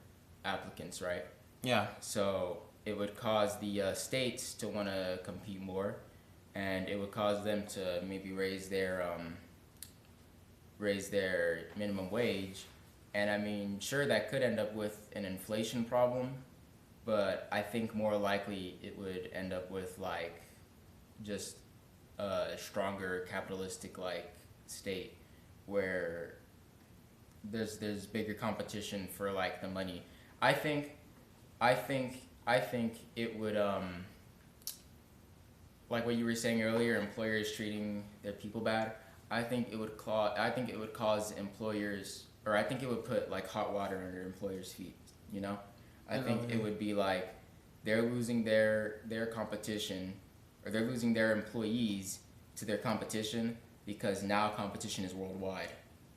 B: applicants, right?
A: Yeah.
B: So it would cause the states to want to compete more, and it would cause them to maybe raise their minimum wage. And I mean, sure, that could end up with an inflation problem, but I think more likely it would end up with like just a stronger capitalistic like state where there's bigger competition for like the money. I think I think it would like what you were saying earlier, employers treating their people bad. I think it would cause employers, or I think it would put like hot water under employers' feet. You know, I think it would be like they're losing their competition, or they're losing their employees to their competition, because now competition is worldwide.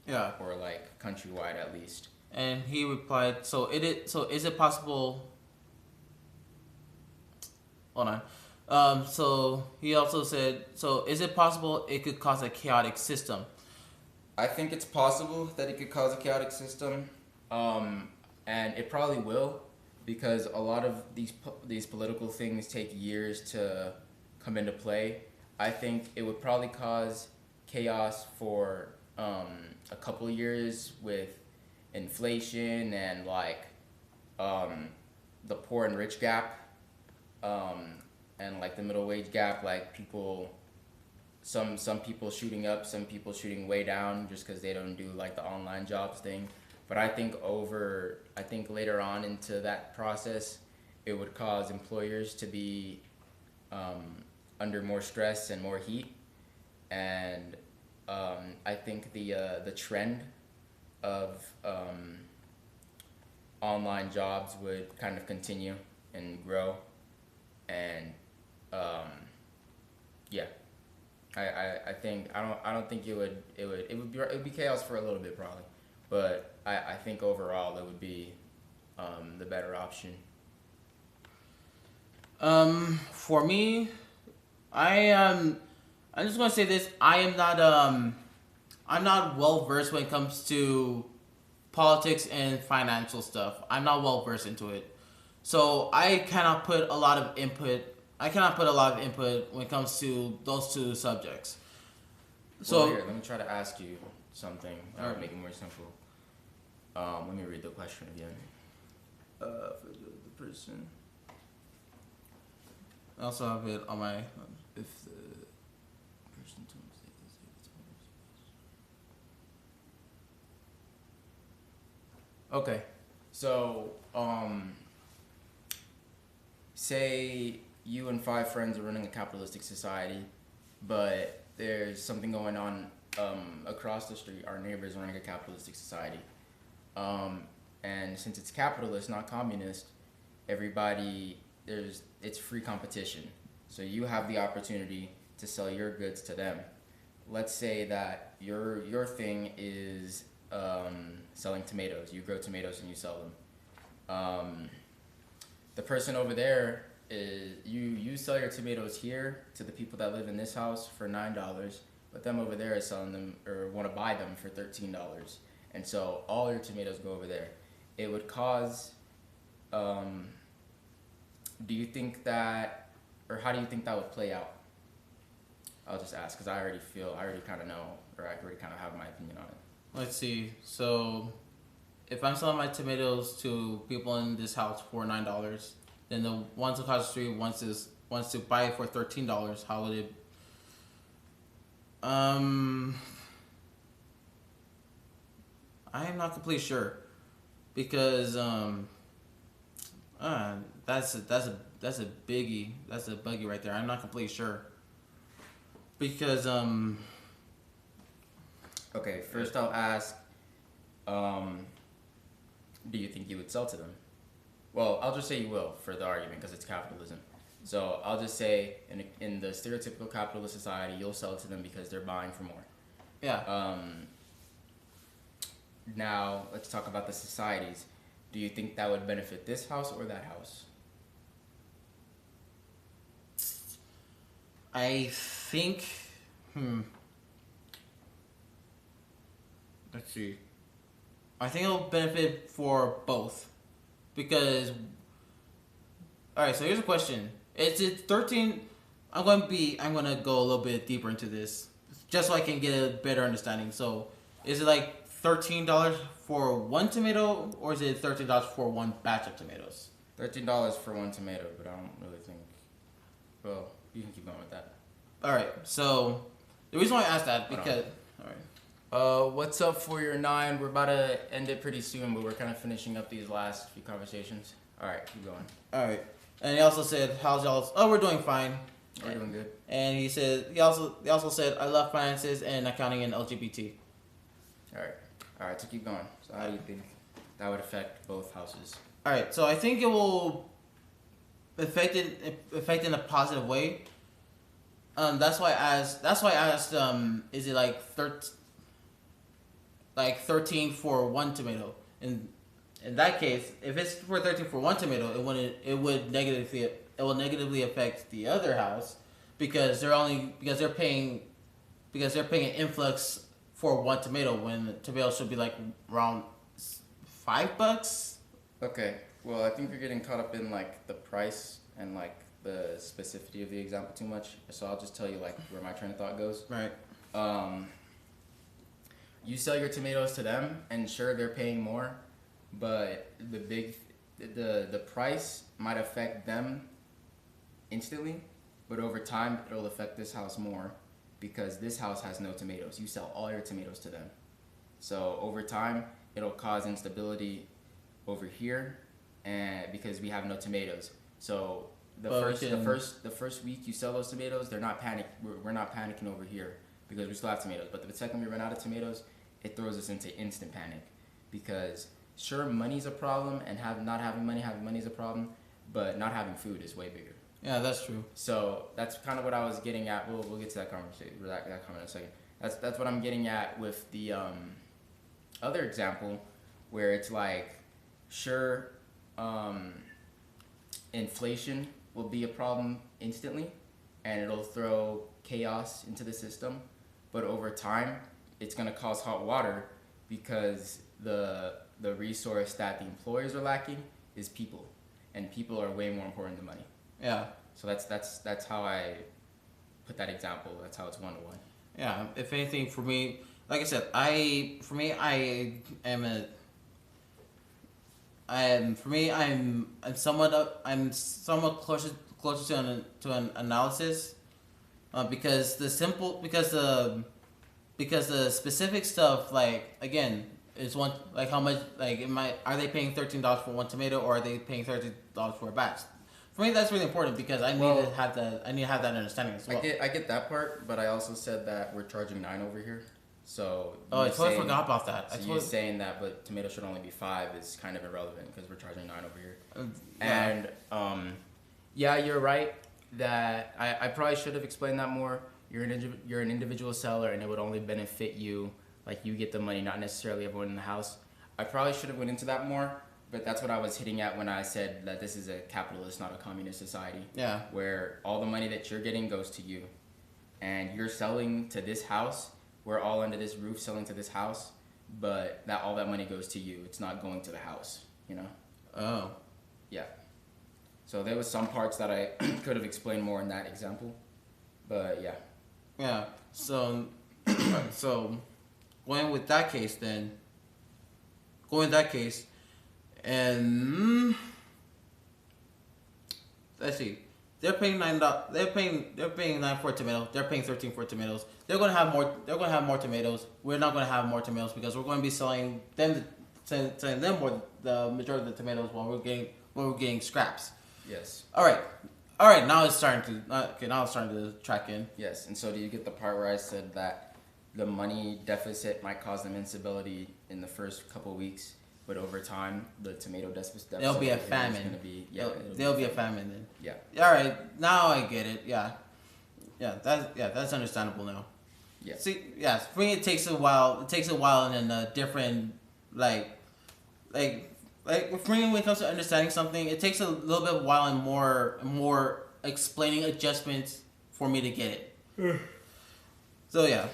A: Yeah.
B: Or like countrywide at least.
A: And he replied, So is it possible? Hold on. So he also said, so is it possible it could cause a chaotic system?
B: I think it's possible that it could cause a chaotic system, and it probably will, because a lot of these political things take years to come into play. I think it would probably cause chaos for a couple of years with inflation and like the poor and rich gap, and like the middle wage gap, like people, some people shooting up, some people shooting way down just because they don't do like the online jobs thing. But I think later on into that process, it would cause employers to be under more stress and more heat, and I think the trend of online jobs would kind of continue and grow, and yeah, I think I don't think it would be chaos for a little bit probably, but I think overall it would be the better option.
A: For me, I I'm just gonna say this. I'm not well versed when it comes to politics and financial stuff. I'm not well versed into it, so I cannot put a lot of input. I cannot put a lot of input when it comes to those two subjects.
B: Well,
A: So,
B: here, let me try to ask you something.
A: Alright.
B: Make it more simple. Let me read the question again. For the person,
A: I also have it on my.
B: if the person told me Okay, so say you and five friends are running a capitalistic society, but there's something going on across the street. Our neighbors are running a capitalistic society, and since it's capitalist, not communist, everybody it's free competition. So you have the opportunity to sell your goods to them. Let's say that your thing is selling tomatoes. You grow tomatoes and you sell them. The person over there is you sell your tomatoes here to the people that live in this house for $9, but them over there is selling them or want to buy them for $13, and so all your tomatoes go over there. It would cause. Do you think that, or how do you think that would play out? I'll just ask because I already kind of know, or I already kind of have my opinion on it.
A: Let's see. So, if I'm selling my tomatoes to people in this house for $9, then the ones across the street wants wants to buy it for $13, how would it? I am not completely sure because that's a biggie. That's a buggy right there. I'm not completely sure because
B: Okay, first I'll ask, do you think you would sell to them? Well, I'll just say you will for the argument because it's capitalism. So I'll just say in the stereotypical capitalist society, you'll sell to them because they're buying for more.
A: yeah.
B: Now let's talk about the societies. Do you think that would benefit this house or that house?
A: I think. Let's see. I think it'll benefit for both, because. All right. So here's a question: Is it 13? I'm gonna go a little bit deeper into this, just so I can get a better understanding. So, is it like $13 for one tomato, or is it $13 for one batch of tomatoes?
B: $13 for one tomato, but I don't really think. Well, you can keep going with that.
A: All right. So the reason why I asked that because all right.
B: What's up for your 9? We're about to end it pretty soon, but we're kind of finishing up these last few conversations. All right, keep going.
A: All right. And he also said, "How's y'all's?" Oh, we're doing fine.
B: We're doing good.
A: And he also said, "I love finances and accounting and LGBT."
B: All right. So keep going. So how do you think that would affect both houses?
A: All right. So I think it will affect in a positive way. That's why I asked. Is it like 13 for one tomato? And in that case, if it's for 13 for one tomato, it will negatively affect the other house because they're paying an influx for one tomato when the tomato should be like around $5.
B: Okay. Well, I think you're getting caught up in like the price and like the specificity of the example too much. So I'll just tell you like where my train of thought goes.
A: Right.
B: You sell your tomatoes to them, and sure they're paying more, but the price might affect them instantly, but over time it'll affect this house more because this house has no tomatoes. You sell all your tomatoes to them, so over time it'll cause instability over here, and because we have no tomatoes. So the first week you sell those tomatoes, they're not panic. We're not panicking over here because we still have tomatoes. But the second we run out of tomatoes, it throws us into instant panic because sure money's a problem and having money is a problem, but not having food is way bigger.
A: Yeah, that's true.
B: So that's kind of what I was getting at. We'll get to that conversation, that comment in a second. That's what I'm getting at with the other example, where it's like, sure, inflation will be a problem instantly, and it'll throw chaos into the system. But over time, it's gonna cause hot water because the resource that the employers are lacking is people, and people are way more important than money.
A: Yeah.
B: So that's how I put that example. That's how it's 1-to-1.
A: Yeah. If anything, for me, like I said, I'm somewhat closer to an analysis, because the specific stuff, like, again, is one, like, how much, like, are they paying $13 for one tomato, or are they paying $13 for a batch? For me, that's really important because I need to have that understanding as well.
B: I get that part, but I also said that we're charging 9 over here. So
A: I totally forgot about that.
B: So you saying that, but tomato should only be 5 is kind of irrelevant because we're charging 9 over here.
A: Yeah.
B: And yeah, you're right that I probably should have explained that more. You're an individual seller, and it would only benefit you. Like, you get the money, not necessarily everyone in the house. I probably should have went into that more, but that's what I was hitting at when I said that this is a capitalist, not a communist society.
A: Yeah.
B: Where all the money that you're getting goes to you, and you're selling to this house. We're all under this roof selling to this house, but all that money goes to you. It's not going to the house, you know?
A: Oh.
B: Yeah. So there was some parts that I could have explained more in that example, but yeah.
A: Yeah. So, so going with that case, and let's see. They're paying 9 for a tomato. They're paying 13 for tomatoes. They're gonna have more. They're gonna have more tomatoes. We're not gonna have more tomatoes because we're going to be selling them more the majority of the tomatoes while we're getting scraps.
B: Yes.
A: All right. Now it's starting to track in.
B: Yes. And so, do you get the part where I said that the money deficit might cause them instability in the first couple of weeks, but over time, the tomato deficit
A: There'll be a
B: is
A: famine.
B: going to be
A: There'll be a famine then.
B: Yeah.
A: All right. Now I get it. Yeah. That's understandable now.
B: Yeah.
A: See, yeah, for me it takes a while. It takes a while and a different for me when it comes to understanding something, it takes a little bit of while and more explaining adjustments for me to get it. So yeah.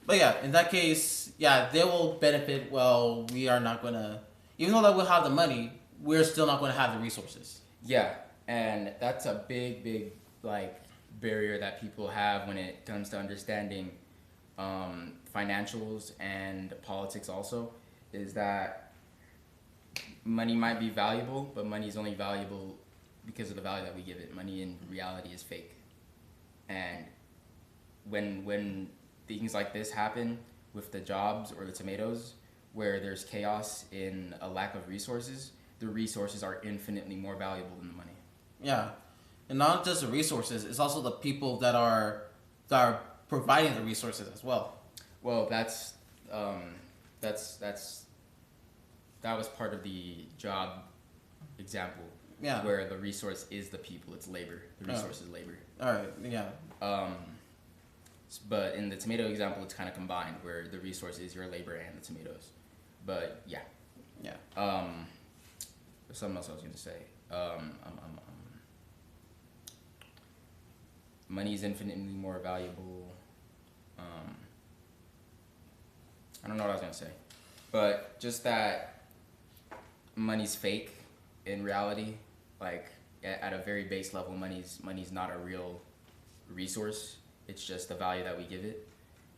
A: But yeah, in that case, yeah, they will benefit. Well, we are not gonna, even though that we'll have the money, we're still not gonna have the resources.
B: Yeah, and that's a big like barrier that people have when it comes to understanding financials and politics. Also, is that money might be valuable, but money is only valuable because of the value that we give it. Money in reality is fake, and when things like this happen with the jobs or the tomatoes, where there's chaos in a lack of resources, the resources are infinitely more valuable than the money.
A: Yeah, and not just the resources; it's also the people that are providing the resources as well.
B: Well, that was part of the job example.
A: Yeah.
B: Where the resource is the people, it's labor. The resource is labor.
A: All right. Yeah.
B: But in the tomato example, it's kind of combined, where the resource is your labor and the tomatoes. But yeah.
A: Yeah.
B: There's something else I was gonna say. Money is infinitely more valuable. I don't know what I was gonna say, but just that money's fake in reality. Like at a very base level, money's not a real resource. It's just the value that we give it,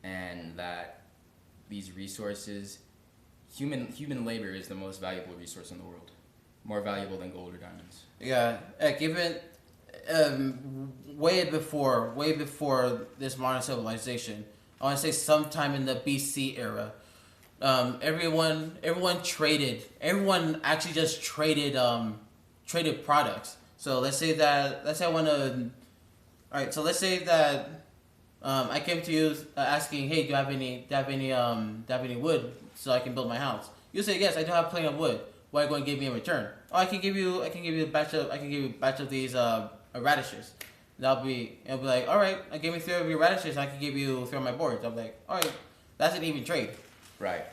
B: and that these resources, human labor is the most valuable resource in the world, more valuable than gold or diamonds.
A: Yeah, like even way before this modern civilization, I want to say sometime in the BC era, everyone actually just traded products. So let's say I want to, all right. So let's say that I came to you asking, hey, do you have any wood so I can build my house? You say yes, I do have plenty of wood. What are you going to give me in return? Oh, I can give you a batch of these radishes. It'll be like, all right, I give me 3 of your radishes. I can give you 3 of my boards. I'm like, all right, that's an even trade.
B: Right.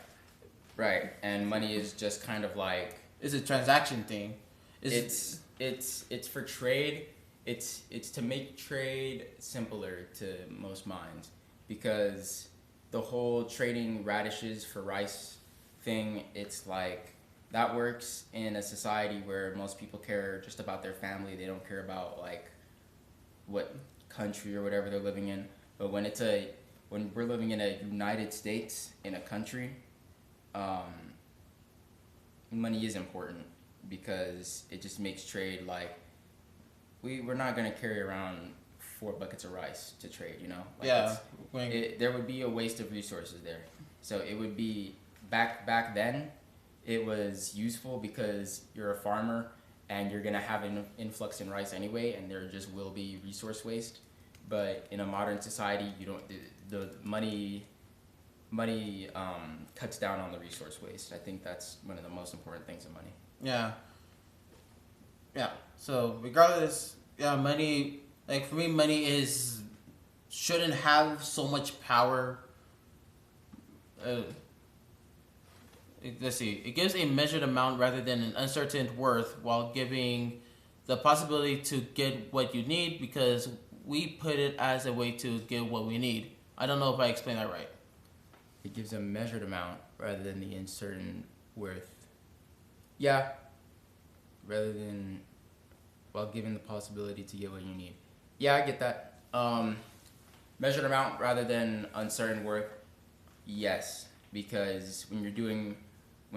B: And money is just kind of like,
A: it's a transaction thing.
B: It's for trade. It's to make trade simpler to most minds, because the whole trading radishes for rice thing, it's like that works in a society where most people care just about their family. They don't care about like what country or whatever they're living in. But when we're living in a United States, in a country, money is important, because it just makes trade like, we're not gonna carry around 4 buckets of rice to trade, you know? Like there would be a waste of resources there. So it would be back then. It was useful because you're a farmer and you're gonna have an influx in rice anyway, and there just will be resource waste. But in a modern society, you don't. The money cuts down on the resource waste. I think that's one of the most important things in money.
A: Yeah. So regardless, money. Like for me, money shouldn't have so much power. Let's see. It gives a measured amount rather than an uncertain worth, while giving the possibility to get what you need, because we put it as a way to get what we need. I don't know if I explained that right.
B: It gives a measured amount rather than the uncertain worth. Yeah. Rather than, while giving the possibility to get what you need. Yeah, I get that. Measured amount rather than uncertain worth. Yes, because when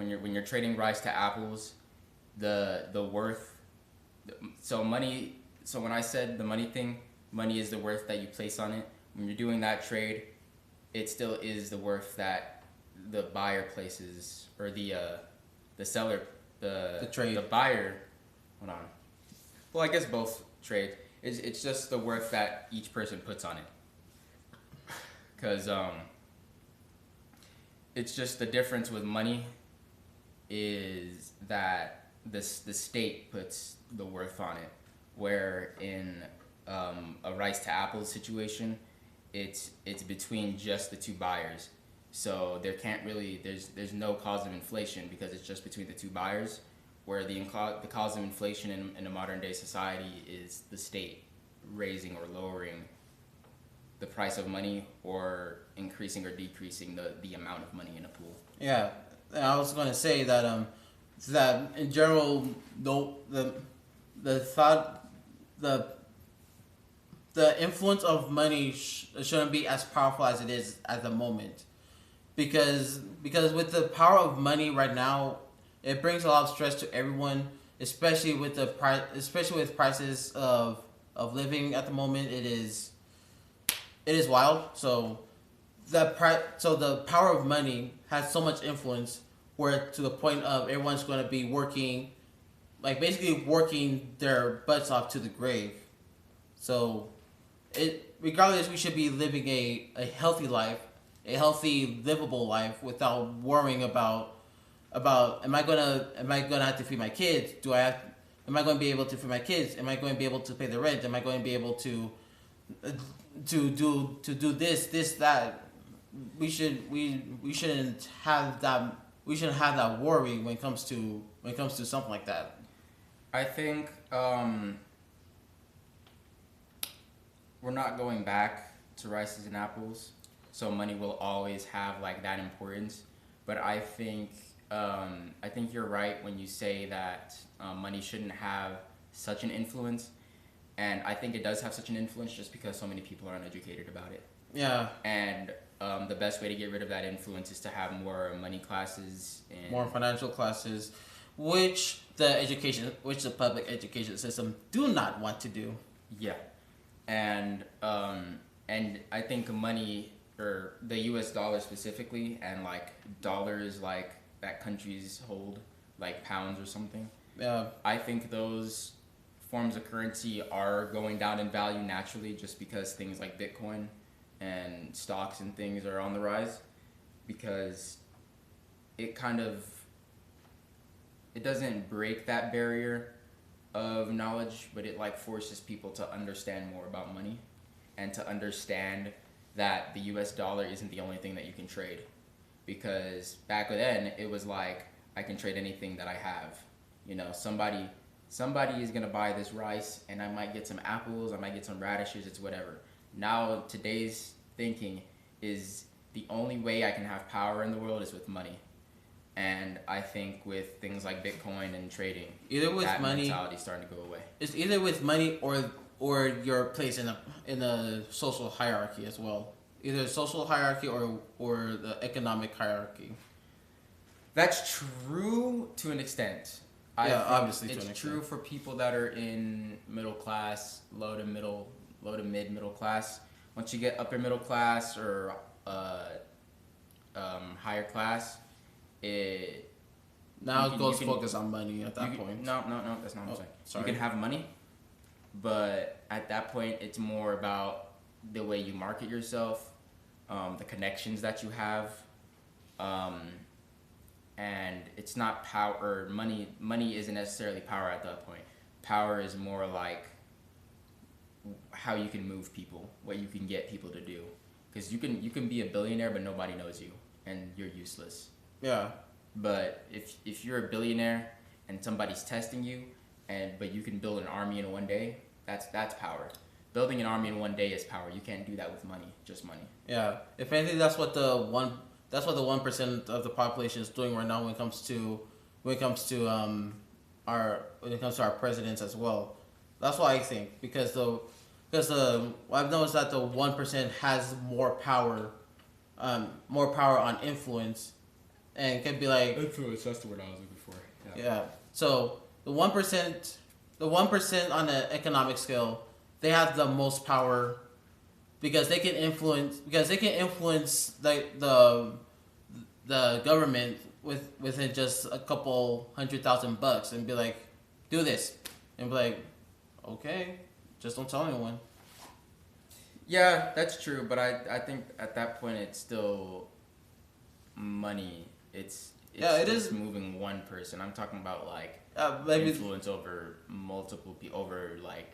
B: you're trading rice to apples, the worth. So money So when I said the money thing, money is the worth that you place on it. When you're doing that trade, it still is the worth that the buyer places, or the seller,
A: The trade.
B: the buyer. Hold on. Well, I guess both trade. It's just the worth that each person puts on it. Cause it's just the difference with money is that the state puts the worth on it, where in a rice to apples situation, it's between just the two buyers. So there can't really there's no cause of inflation because it's just between the two buyers. Where the cause of inflation in a modern day society is the state raising or lowering the price of money, or increasing or decreasing the amount of money in a pool.
A: Yeah, and I was going to say that in general, the thought the influence of money shouldn't be as powerful as it is at the moment, because with the power of money right now, it brings a lot of stress to everyone, especially with prices of living at the moment. It is wild. So the power of money has so much influence, where to the point of everyone's going to be working, like basically working their butts off to the grave. So regardless, we should be living a healthy life, a healthy, livable life, without worrying about am I gonna have to feed my kids? Am I going to be able to feed my kids? Am I going to be able to pay the rent? Am I going to be able to do this that? We shouldn't have that worry when it comes to something like that.
B: I think we're not going back to rices and apples, so money will always have like that importance. But I think you're right when you say that money shouldn't have such an influence, and I think it does have such an influence just because so many people are uneducated about it.
A: Yeah.
B: And the best way to get rid of that influence is to have more money classes and
A: more financial classes, which the public education system do not want to do.
B: Yeah, and I think money, or the U.S. dollar specifically, and like dollars like that countries hold, like pounds or something.
A: Yeah.
B: I think those forms of currency are going down in value naturally, just because things like Bitcoin and stocks and things are on the rise, because it doesn't break that barrier of knowledge, but it like forces people to understand more about money, and to understand that the US dollar isn't the only thing that you can trade. Because back then it was like, I can trade anything that I have. You know, somebody is gonna buy this rice, and I might get some apples, I might get some radishes, it's whatever. Now today's thinking is the only way I can have power in the world is with money. And I think with things like Bitcoin and trading,
A: either with
B: that
A: money,
B: mentality is starting to go away.
A: It's either with money or your place in a social hierarchy as well. Either social hierarchy or the economic hierarchy.
B: That's true to an extent. I think
A: obviously
B: it's true for people that are in middle class, low to mid middle class. Once you get upper middle class or higher class,
A: focus on money at that point.
B: No, that's not what I'm saying.
A: Sorry.
B: You can have money, but at that point, it's more about the way you market yourself, the connections that you have, and it's not power or money. Money isn't necessarily power at that point. Power is more like how you can move people, what you can get people to do. Because you can be a billionaire, but nobody knows you, and you're useless.
A: Yeah.
B: But if you're a billionaire and somebody's testing you, but you can build an army in one day, that's power. Building an army in one day is power. You can't do that with money, just money.
A: Yeah. If anything, that's what the 1% of the population is doing right now when it comes to our presidents as well. That's what I think, because I've noticed that the 1% has more power on influence, and can be like
B: influence. That's the word I was looking for.
A: yeah. So the 1%, the 1% on the economic scale, they have the most power because they can influence the government within just a couple $100,000 and be like, do this, and be like, okay, just don't tell anyone.
B: Yeah, that's true, but I think at that point it's still money. It's
A: Yeah, it
B: just
A: is.
B: moving one person. I'm talking about like
A: Maybe.
B: influence over multiple people, over like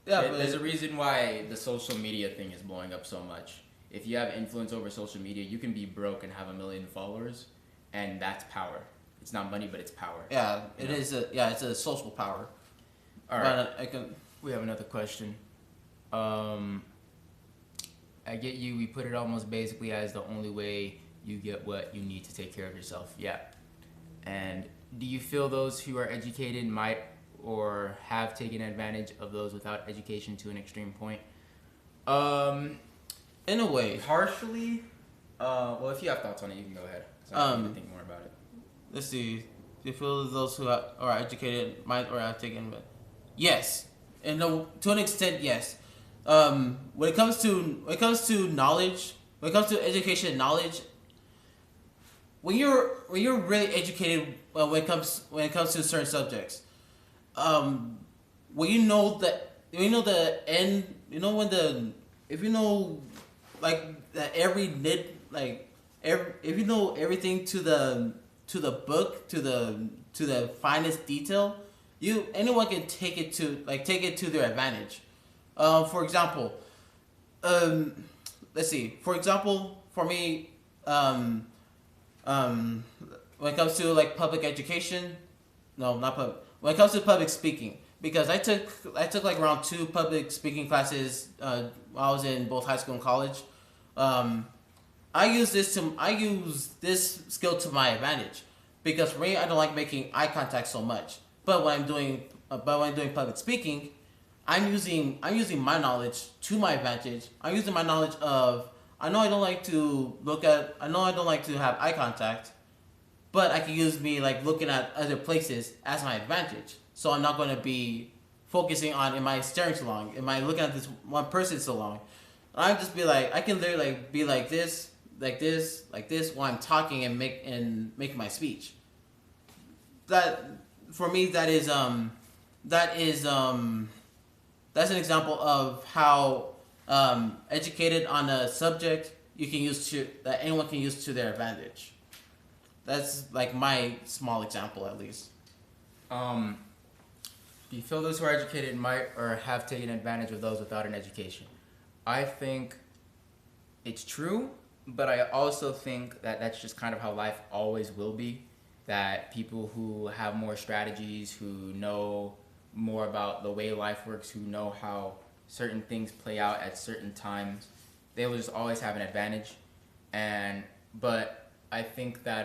A: Yeah, but
B: there's a reason why the social media thing is blowing up so much. If you have influence over social media, you can be broke and have 1 million followers, and that's power. It's not money, but it's power.
A: yeah,
B: You
A: it
B: know?
A: is it's a social power.
B: All right,
A: But I can.
B: we have another question. Um, I get you. We put it almost basically as the only way you get what you need to take care of yourself. Yeah. And do you feel those who are educated might or have taken advantage of those without education to an extreme point?
A: In a way,
B: Partially. Well, if you have thoughts on it, you can go ahead. 'Cause I need to think more about it.
A: let's see. Do you feel those who are educated might or have taken, but yes, and no, to an extent, yes. When it comes to knowledge, when it comes to education and knowledge, when you're really educated, when it comes to certain subjects, um, when you know the end, you know when the if you know like that every nit like if you know everything to the book to the finest detail, you anyone can take it to their advantage. For example, um, let's see. For example, for me, um, when it comes to like public education, no, not public. When it comes to public speaking, because I took like around 2 public speaking classes while I was in both high school and college. Um, I use this skill to my advantage because for me I don't like making eye contact so much. But when I'm doing public speaking, I'm using my knowledge to my advantage. I'm using my knowledge of I know I don't like to have eye contact, but I can use me like looking at other places as my advantage. So I'm not going to be focusing on am I staring too long? Am I looking at this one person so long? I just be like I can literally like be like this while I'm talking and make my speech. That for me that is that's an example of how educated on a subject you can use to that anyone can use to their advantage. That's like my small example, at least.
B: Um, do you feel those who are educated might or have taken advantage of those without an education? I think it's true, but I also think that that's just kind of how life always will be. That people who have more strategies, who know more about the way life works, who know how certain things play out at certain times, they will just always have an advantage. But I think that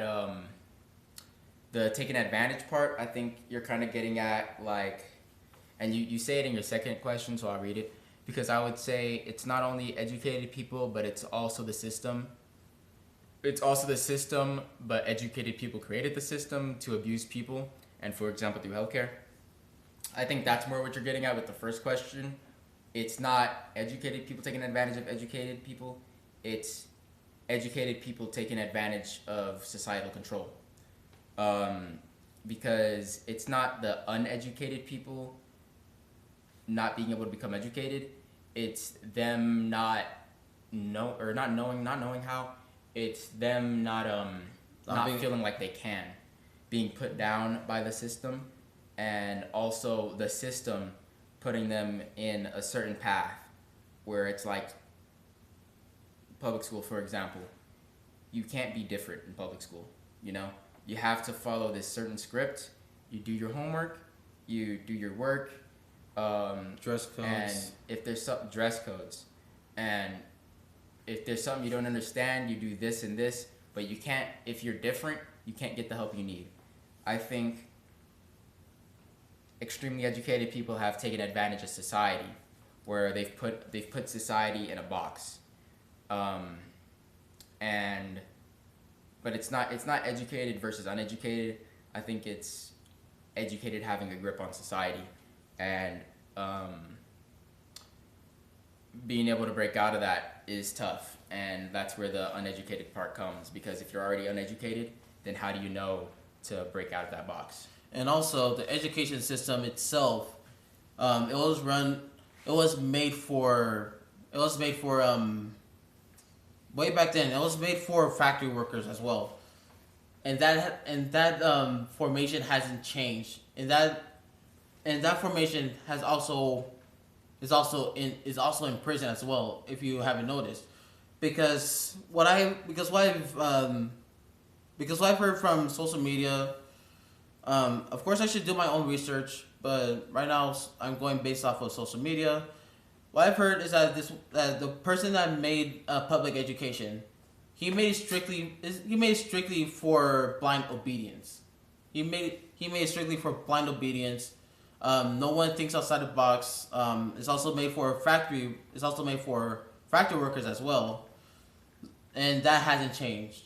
B: the taking advantage part, I think you're kind of getting at like, and you say it in your second question, so I'll read it. Because I would say it's not only educated people, but it's also the system. It's also the system, but educated people created the system to abuse people, and for example, through healthcare. I think that's more what you're getting at with the first question. It's not educated people taking advantage of educated people. It's educated people taking advantage of societal control. Because it's not the uneducated people not being able to become educated. It's them not knowing how. It's them not feeling like they can, being put down by the system, and also the system putting them in a certain path where it's like public school, for example. You can't be different in public school, you know? You have to follow this certain script. You do your homework, you do your work,
A: Dress codes.
B: and if there's some dress codes, and if there's something you don't understand, you do this and this, but you can't, if you're different, you can't get the help you need. I think extremely educated people have taken advantage of society, where they've put society in a box, and but it's not educated versus uneducated. I think it's educated having a grip on society, and being able to break out of that is tough, and that's where the uneducated part comes, because if you're already uneducated, then how do you know to break out of that box?
A: And also the education system itself, it was run, it was made for, way back then. It was made for factory workers as well, and that formation hasn't changed, and that formation has also is also in prison as well, if you haven't noticed, because what I've heard from social media. Of course, I should do my own research, but right now I'm going based off of social media. What I've heard is that the person that made public education, he made it strictly for blind obedience. He made it strictly for blind obedience. No one thinks outside the box. It's also made for factory. It's also made for factory workers as well, and that hasn't changed.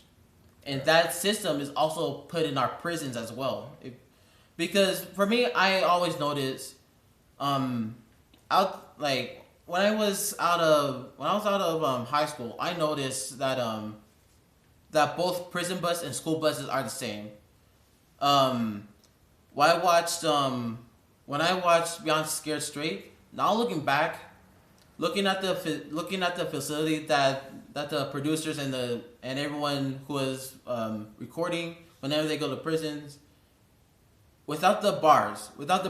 A: And that system is also put in our prisons as well. Because for me, I always noticed, out like when I was out of high school, I noticed that that both prison bus and school buses are the same. When I watched Beyond Scared Straight, now looking back, looking at the facility that the producers and everyone who was recording whenever they go to prisons, without the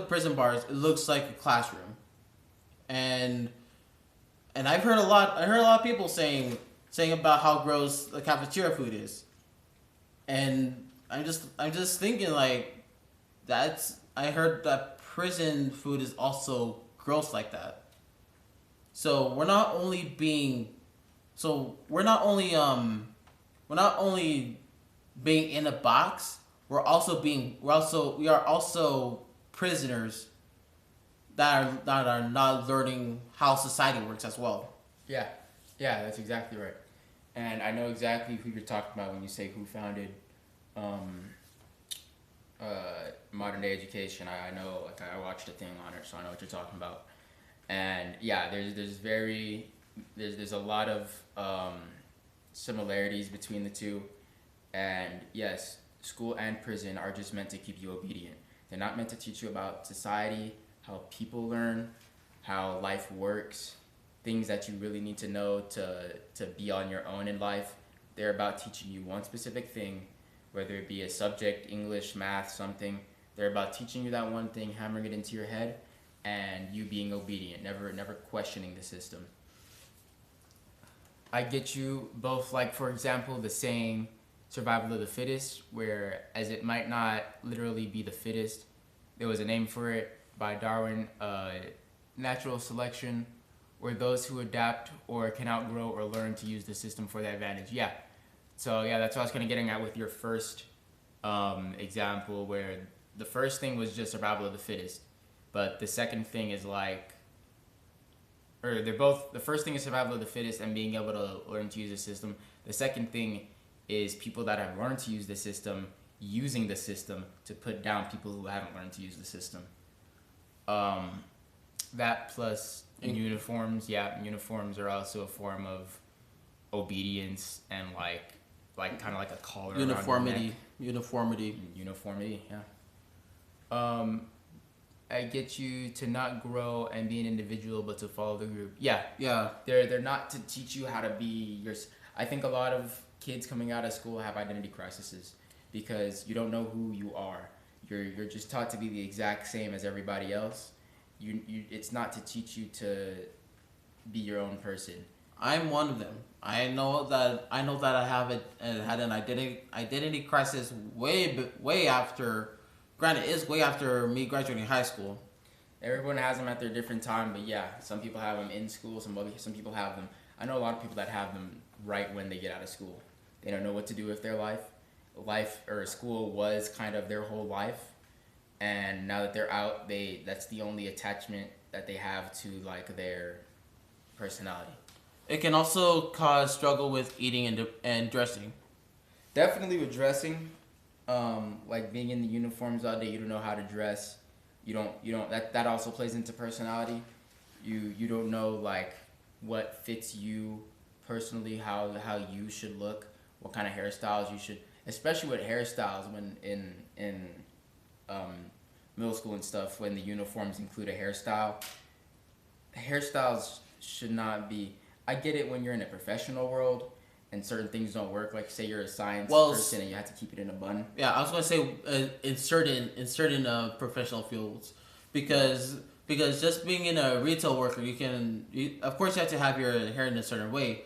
A: prison bars, it looks like a classroom. And I heard a lot of people saying about how gross the cafeteria food is. And I'm just thinking, like, I heard that prison food is also gross like that. So we're not only being in a box, we are also prisoners that are not learning how society works as well.
B: Yeah, that's exactly right. And I know exactly who you're talking about when you say who founded modern day education. I know, like, I watched a thing on it, so I know what you're talking about. And yeah, there's a lot of similarities between the two. And yes, school and prison are just meant to keep you obedient. They're not meant to teach you about society, how people learn, how life works, things that you really need to know to be on your own in life. They're about teaching you one specific thing, whether it be a subject, English, math, something. They're about teaching you that one thing, hammering it into your head, and you being obedient, never questioning the system. I get you both, like, for example, the saying survival of the fittest, where as it might not literally be the fittest, there was a name for it by Darwin, natural selection, or those who adapt or can outgrow or learn to use the system for their advantage. Yeah. So yeah, that's what I was kind of getting at with your first example, where the first thing was just survival of the fittest, but the second thing is like, or they're both, the first thing is survival of the fittest and being able to learn to use the system. The second thing is people that have learned to use the system, using the system to put down people who haven't learned to use the system. That plus uniforms, uniforms are also a form of obedience and like kind of like a collar.
A: Uniformity,
B: yeah. I get you to not grow and be an individual, but to follow the group. Yeah. They're not to teach you how to be I think a lot of kids coming out of school have identity crises because you don't know who you are. You're just taught to be the exact same as everybody else. It's not to teach you to be your own person.
A: I'm one of them. I know that I had an identity crisis way after. Granted, it's way after me graduating high school.
B: Everyone has them at their different time, but yeah, some people have them in school. Some people have them. I know a lot of people that have them right when they get out of school. They don't know what to do with their life. Or school was kind of their whole life, and now that they're out, that's the only attachment that they have to like their personality.
A: It can also cause struggle with eating and dressing.
B: Definitely with dressing. like being in the uniforms all day, you don't know how to dress. You don't that also plays into personality. You don't know like what fits you personally, how you should look, what kind of hairstyles you should, especially with hairstyles when in um, middle school and stuff, when the uniforms include a hairstyle. Hairstyles should not be. I get it when you're in a professional world and certain things don't work. Like say you're a science person and you have to keep it in a bun.
A: Yeah, I was gonna say in certain professional fields, because just being in a retail worker, of course you have to have your hair in a certain way,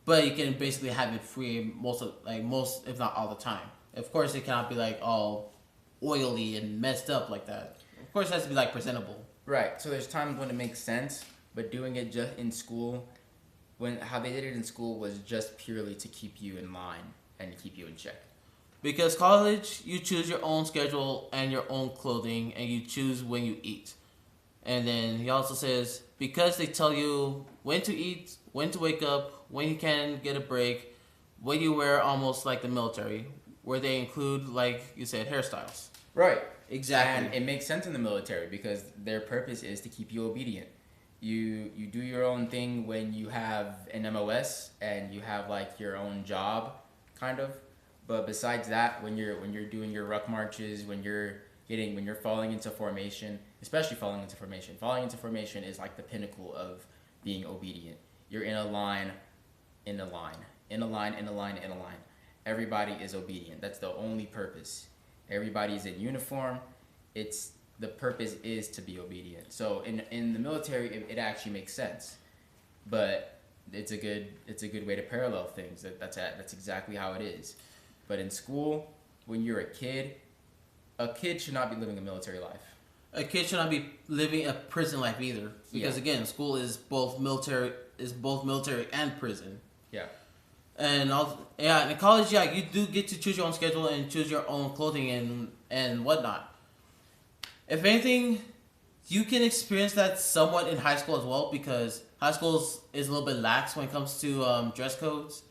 A: but you can basically have it free most if not all the time. Of course, it cannot be like all oily and messed up like that. Of course, it has to be like presentable.
B: Right. So there's times when it makes sense, but doing it just in school, when how they did it in school was just purely to keep you in line and keep you in check.
A: Because college, you choose your own schedule and your own clothing, and you choose when you eat. And then he also says, because they tell you when to eat, when to wake up, when you can get a break, what you wear, almost like the military, where they include, like you said, hairstyles.
B: Right.
A: Exactly.
B: And it makes sense in the military because their purpose is to keep you obedient. You do your own thing when you have an MOS and you have like your own job, kind of. But besides that, when you're doing your ruck marches, when you're falling into formation, especially falling into formation is like the pinnacle of being obedient. You're in a line, in a line, in a line, in a line, in a line. Everybody is obedient. That's the only purpose. Everybody's in uniform. The purpose is to be obedient. So in the military, it actually makes sense, but it's a good way to parallel things. That's exactly how it is. But in school, when you're a kid should not be living a military life.
A: A kid should not be living a prison life either, because again, school is both military and prison.
B: Yeah.
A: And in college, you do get to choose your own schedule and choose your own clothing and whatnot. If anything, you can experience that somewhat in high school as well, because high school is a little bit lax when it comes to dress codes.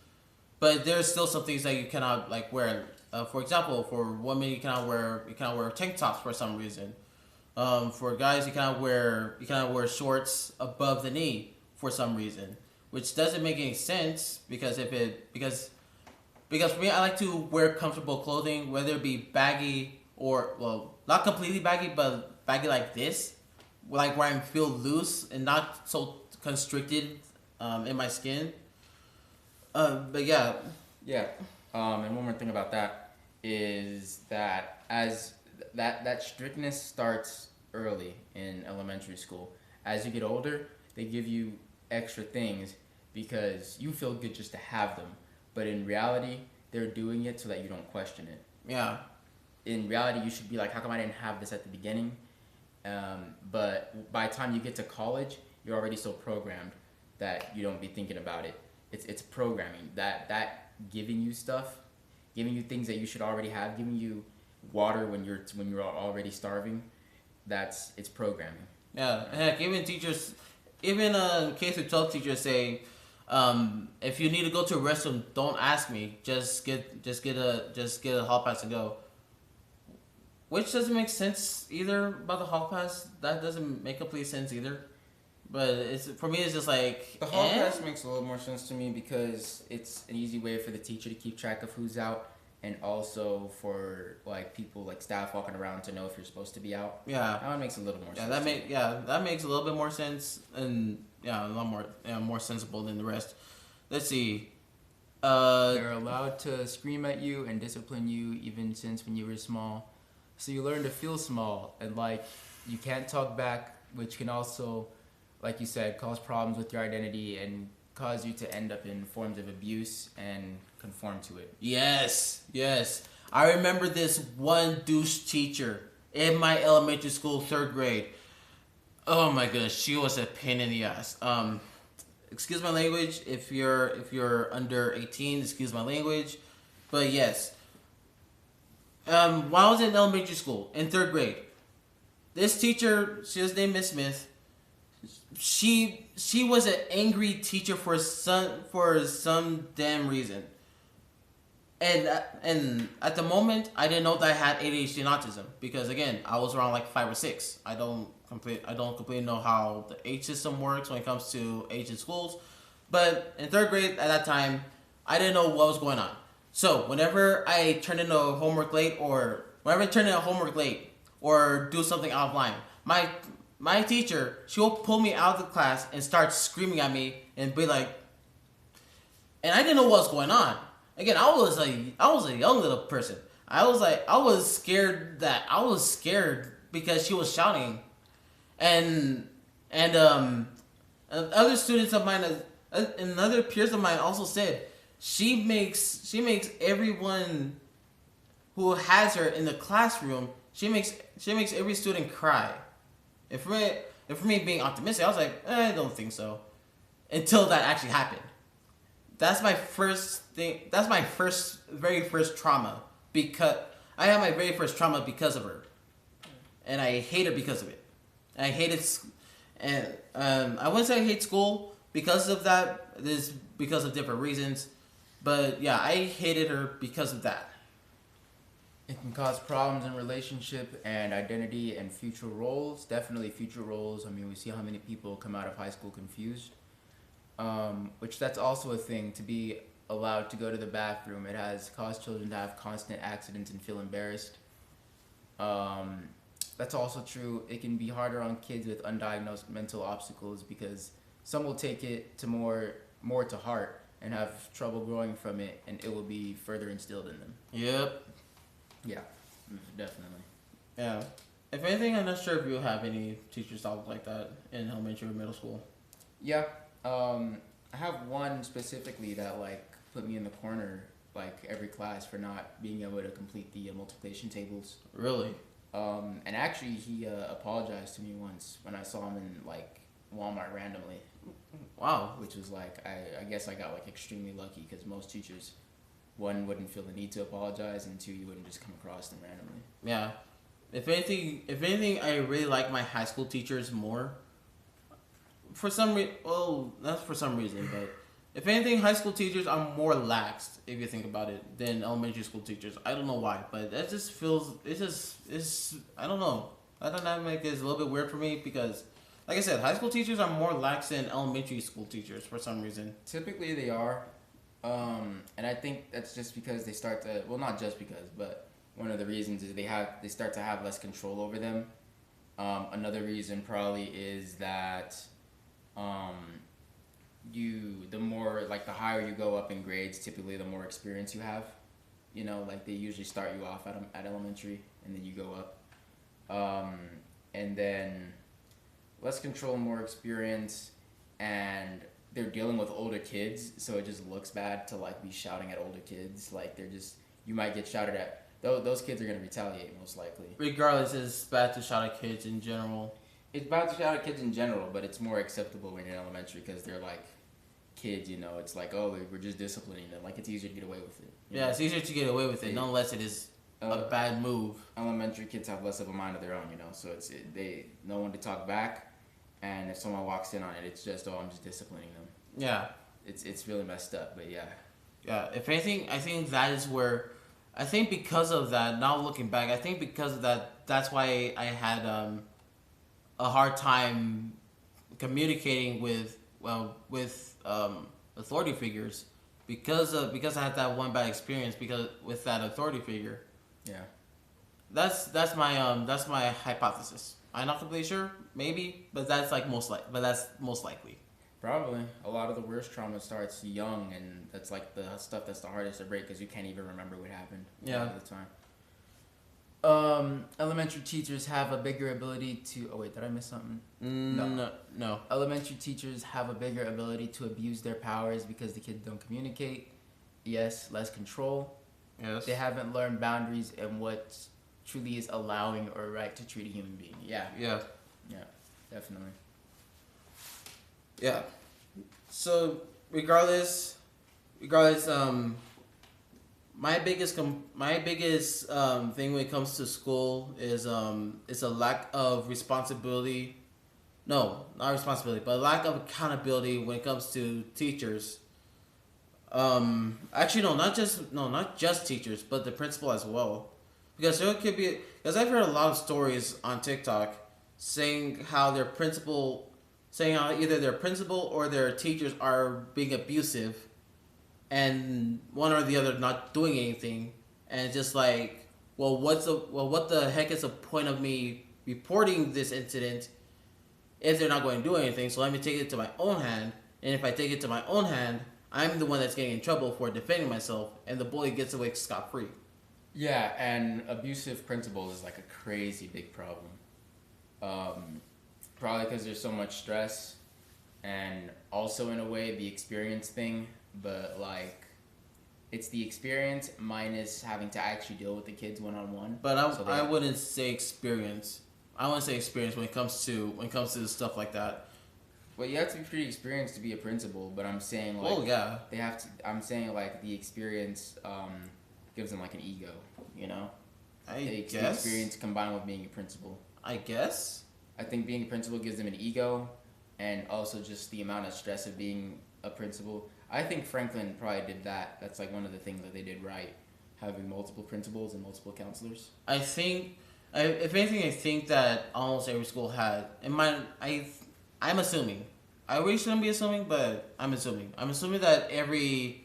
A: But there's still some things that you cannot like wear. For example, for women, you cannot wear tank tops for some reason. For guys, you cannot wear shorts above the knee for some reason, which doesn't make any sense because for me, I like to wear comfortable clothing, whether it be baggy or, well, not completely baggy, but baggy like this, like where I feel loose and not so constricted in my skin. But yeah.
B: Yeah. And one more thing about that is that as that strictness starts early in elementary school. As you get older, they give you extra things because you feel good just to have them. But in reality, they're doing it so that you don't question it.
A: Yeah.
B: In reality, you should be like, how come I didn't have this at the beginning? But by the time you get to college, you're already so programmed that you don't be thinking about it. It's programming. That giving you stuff, giving you things that you should already have, giving you water when you're already starving, it's programming.
A: Yeah, heck, even teachers, even K through 12 teachers say, if you need to go to a restroom, don't ask me. Just get a hall pass and go. Which doesn't make sense either about the hall pass. That doesn't make complete sense either. But for me, it's just like
B: the hall pass makes a little more sense to me because it's an easy way for the teacher to keep track of who's out, and also for like people like staff walking around to know if you're supposed to be out.
A: Yeah,
B: that one makes a little more sense.
A: That makes a little bit more sense, and a lot more sensible than the rest. Let's see.
B: They're allowed to scream at you and discipline you even since when you were small, so you learn to feel small and like you can't talk back, which can also, like you said, cause problems with your identity and cause you to end up in forms of abuse and conform to it.
A: Yes. I remember this one douche teacher in my elementary school, 3rd grade. Oh my goodness, she was a pain in the ass. Excuse my language. If you're under 18, excuse my language. But yes. While I was in elementary school, in 3rd grade, this teacher, she was named Miss Smith. She was an angry teacher for some damn reason. And at the moment, I didn't know that I had ADHD and autism because again, I was around like 5 or 6. I don't completely know how the age system works when it comes to age in schools, but in third grade at that time, I didn't know what was going on. So whenever I turn in a homework late, or do something out of line, my teacher, she will pull me out of the class and start screaming at me and be like, and I didn't know what was going on. Again, I was a young little person. I was scared because she was shouting, and and other students of mine, and other peers of mine also said she makes everyone who has her in the classroom. She makes every student cry. And for me being optimistic, I was like, I don't think so, until that actually happened. That's my first thing. That's my very first trauma, because I had my very first trauma because of her, and I hate her because of it. And I hated, and I wouldn't say I hate school because of that. It is because of different reasons, but yeah, I hated her because of that.
B: It can cause problems in relationship and identity and future roles. Definitely future roles. I mean, we see how many people come out of high school confused. Which that's also a thing, to be allowed to go to the bathroom. It has caused children to have constant accidents and feel embarrassed. That's also true. It can be harder on kids with undiagnosed mental obstacles because some will take it to more to heart and have trouble growing from it, and it will be further instilled in them.
A: Yep.
B: Yeah, definitely.
A: Yeah. If anything, I'm not sure if you have any teachers that look like that in elementary or middle school.
B: Yeah. I have one specifically that like put me in the corner like every class for not being able to complete the multiplication tables.
A: Really?
B: And actually he apologized to me once when I saw him in like Walmart randomly.
A: Wow.
B: Which was like I guess I got like extremely lucky because most teachers, one, wouldn't feel the need to apologize, and two, you wouldn't just come across them randomly.
A: Yeah. If anything, I really like my high school teachers more. For some reason, well, not for some reason, but if anything, high school teachers are more lax, if you think about it, than elementary school teachers. I don't know why, but that just feels, I don't know. That dynamic is a little bit weird for me because, like I said, high school teachers are more lax than elementary school teachers for some reason.
B: Typically they are, and I think that's just because they start to, well, not just because, but one of the reasons is they start to have less control over them. Another reason probably is that the more, like, the higher you go up in grades, typically the more experience you have. You know, like, they usually start you off at elementary, and then you go up. And then less control, more experience, and they're dealing with older kids, so it just looks bad to, like, be shouting at older kids. Like, you might get shouted at. Those kids are going to retaliate, most likely.
A: Regardless, it's bad to shout at kids in general.
B: It's bad to shout at kids in general, but it's more acceptable when you're in elementary because they're like kids, you know. It's like, oh, we're just disciplining them. Like, it's easier to get away with it.
A: Yeah, know? It's easier to get away with it, unless it is a bad move.
B: Elementary kids have less of a mind of their own, you know. So they no one to talk back, and if someone walks in on it, it's just, oh, I'm just disciplining them.
A: Yeah,
B: it's really messed up, but yeah.
A: Yeah, if anything, I think that is where, I think because of that. Now looking back, I think because of that, that's why I had a hard time communicating with authority figures because I had that one bad experience with that authority figure.
B: Yeah.
A: That's my hypothesis. I'm not completely sure, maybe, but that's most likely.
B: Probably. A lot of the worst trauma starts young, and that's like the stuff that's the hardest to break because you can't even remember what happened.
A: Yeah.
B: All the time. Elementary teachers have a bigger ability to... Oh, wait, did I miss something?
A: No.
B: Elementary teachers have a bigger ability to abuse their powers because the kids don't communicate. Yes, less control.
A: Yes.
B: They haven't learned boundaries and what truly is allowing or right to treat a human being. Yeah.
A: Yeah.
B: Yeah, definitely.
A: Yeah. So, regardless, my biggest thing when it comes to school is a lack of responsibility. No, not responsibility, but a lack of accountability when it comes to teachers. Actually, not just teachers, but the principal as well, because there could be because I've heard a lot of stories on TikTok saying how saying how either their principal or their teachers are being abusive, and one or the other not doing anything, and it's just like, what the heck is the point of me reporting this incident if they're not going to do anything? So let me take it to my own hand, and if I take it to my own hand, I'm the one that's getting in trouble for defending myself, and the bully gets away scot free.
B: Yeah, and abusive principals is like a crazy big problem. Probably because there's so much stress, and also in a way the experience thing, but like it's the experience minus having to actually deal with the kids one on one.
A: But I wouldn't say experience. I wouldn't say experience when it comes to stuff like that.
B: Well, you have to be pretty experienced to be a principal, but I'm saying like they have to. I'm saying like the experience gives them like an ego, you know.
A: I guess.
B: The experience combined with being a principal.
A: I guess.
B: I think being a principal gives them an ego, and also just the amount of stress of being a principal. I think Franklin probably did that. That's like one of the things that they did right, having multiple principals and multiple counselors.
A: I think, if anything, I think that almost every school had. I'm assuming. I really shouldn't be assuming, but I'm assuming. I'm assuming that every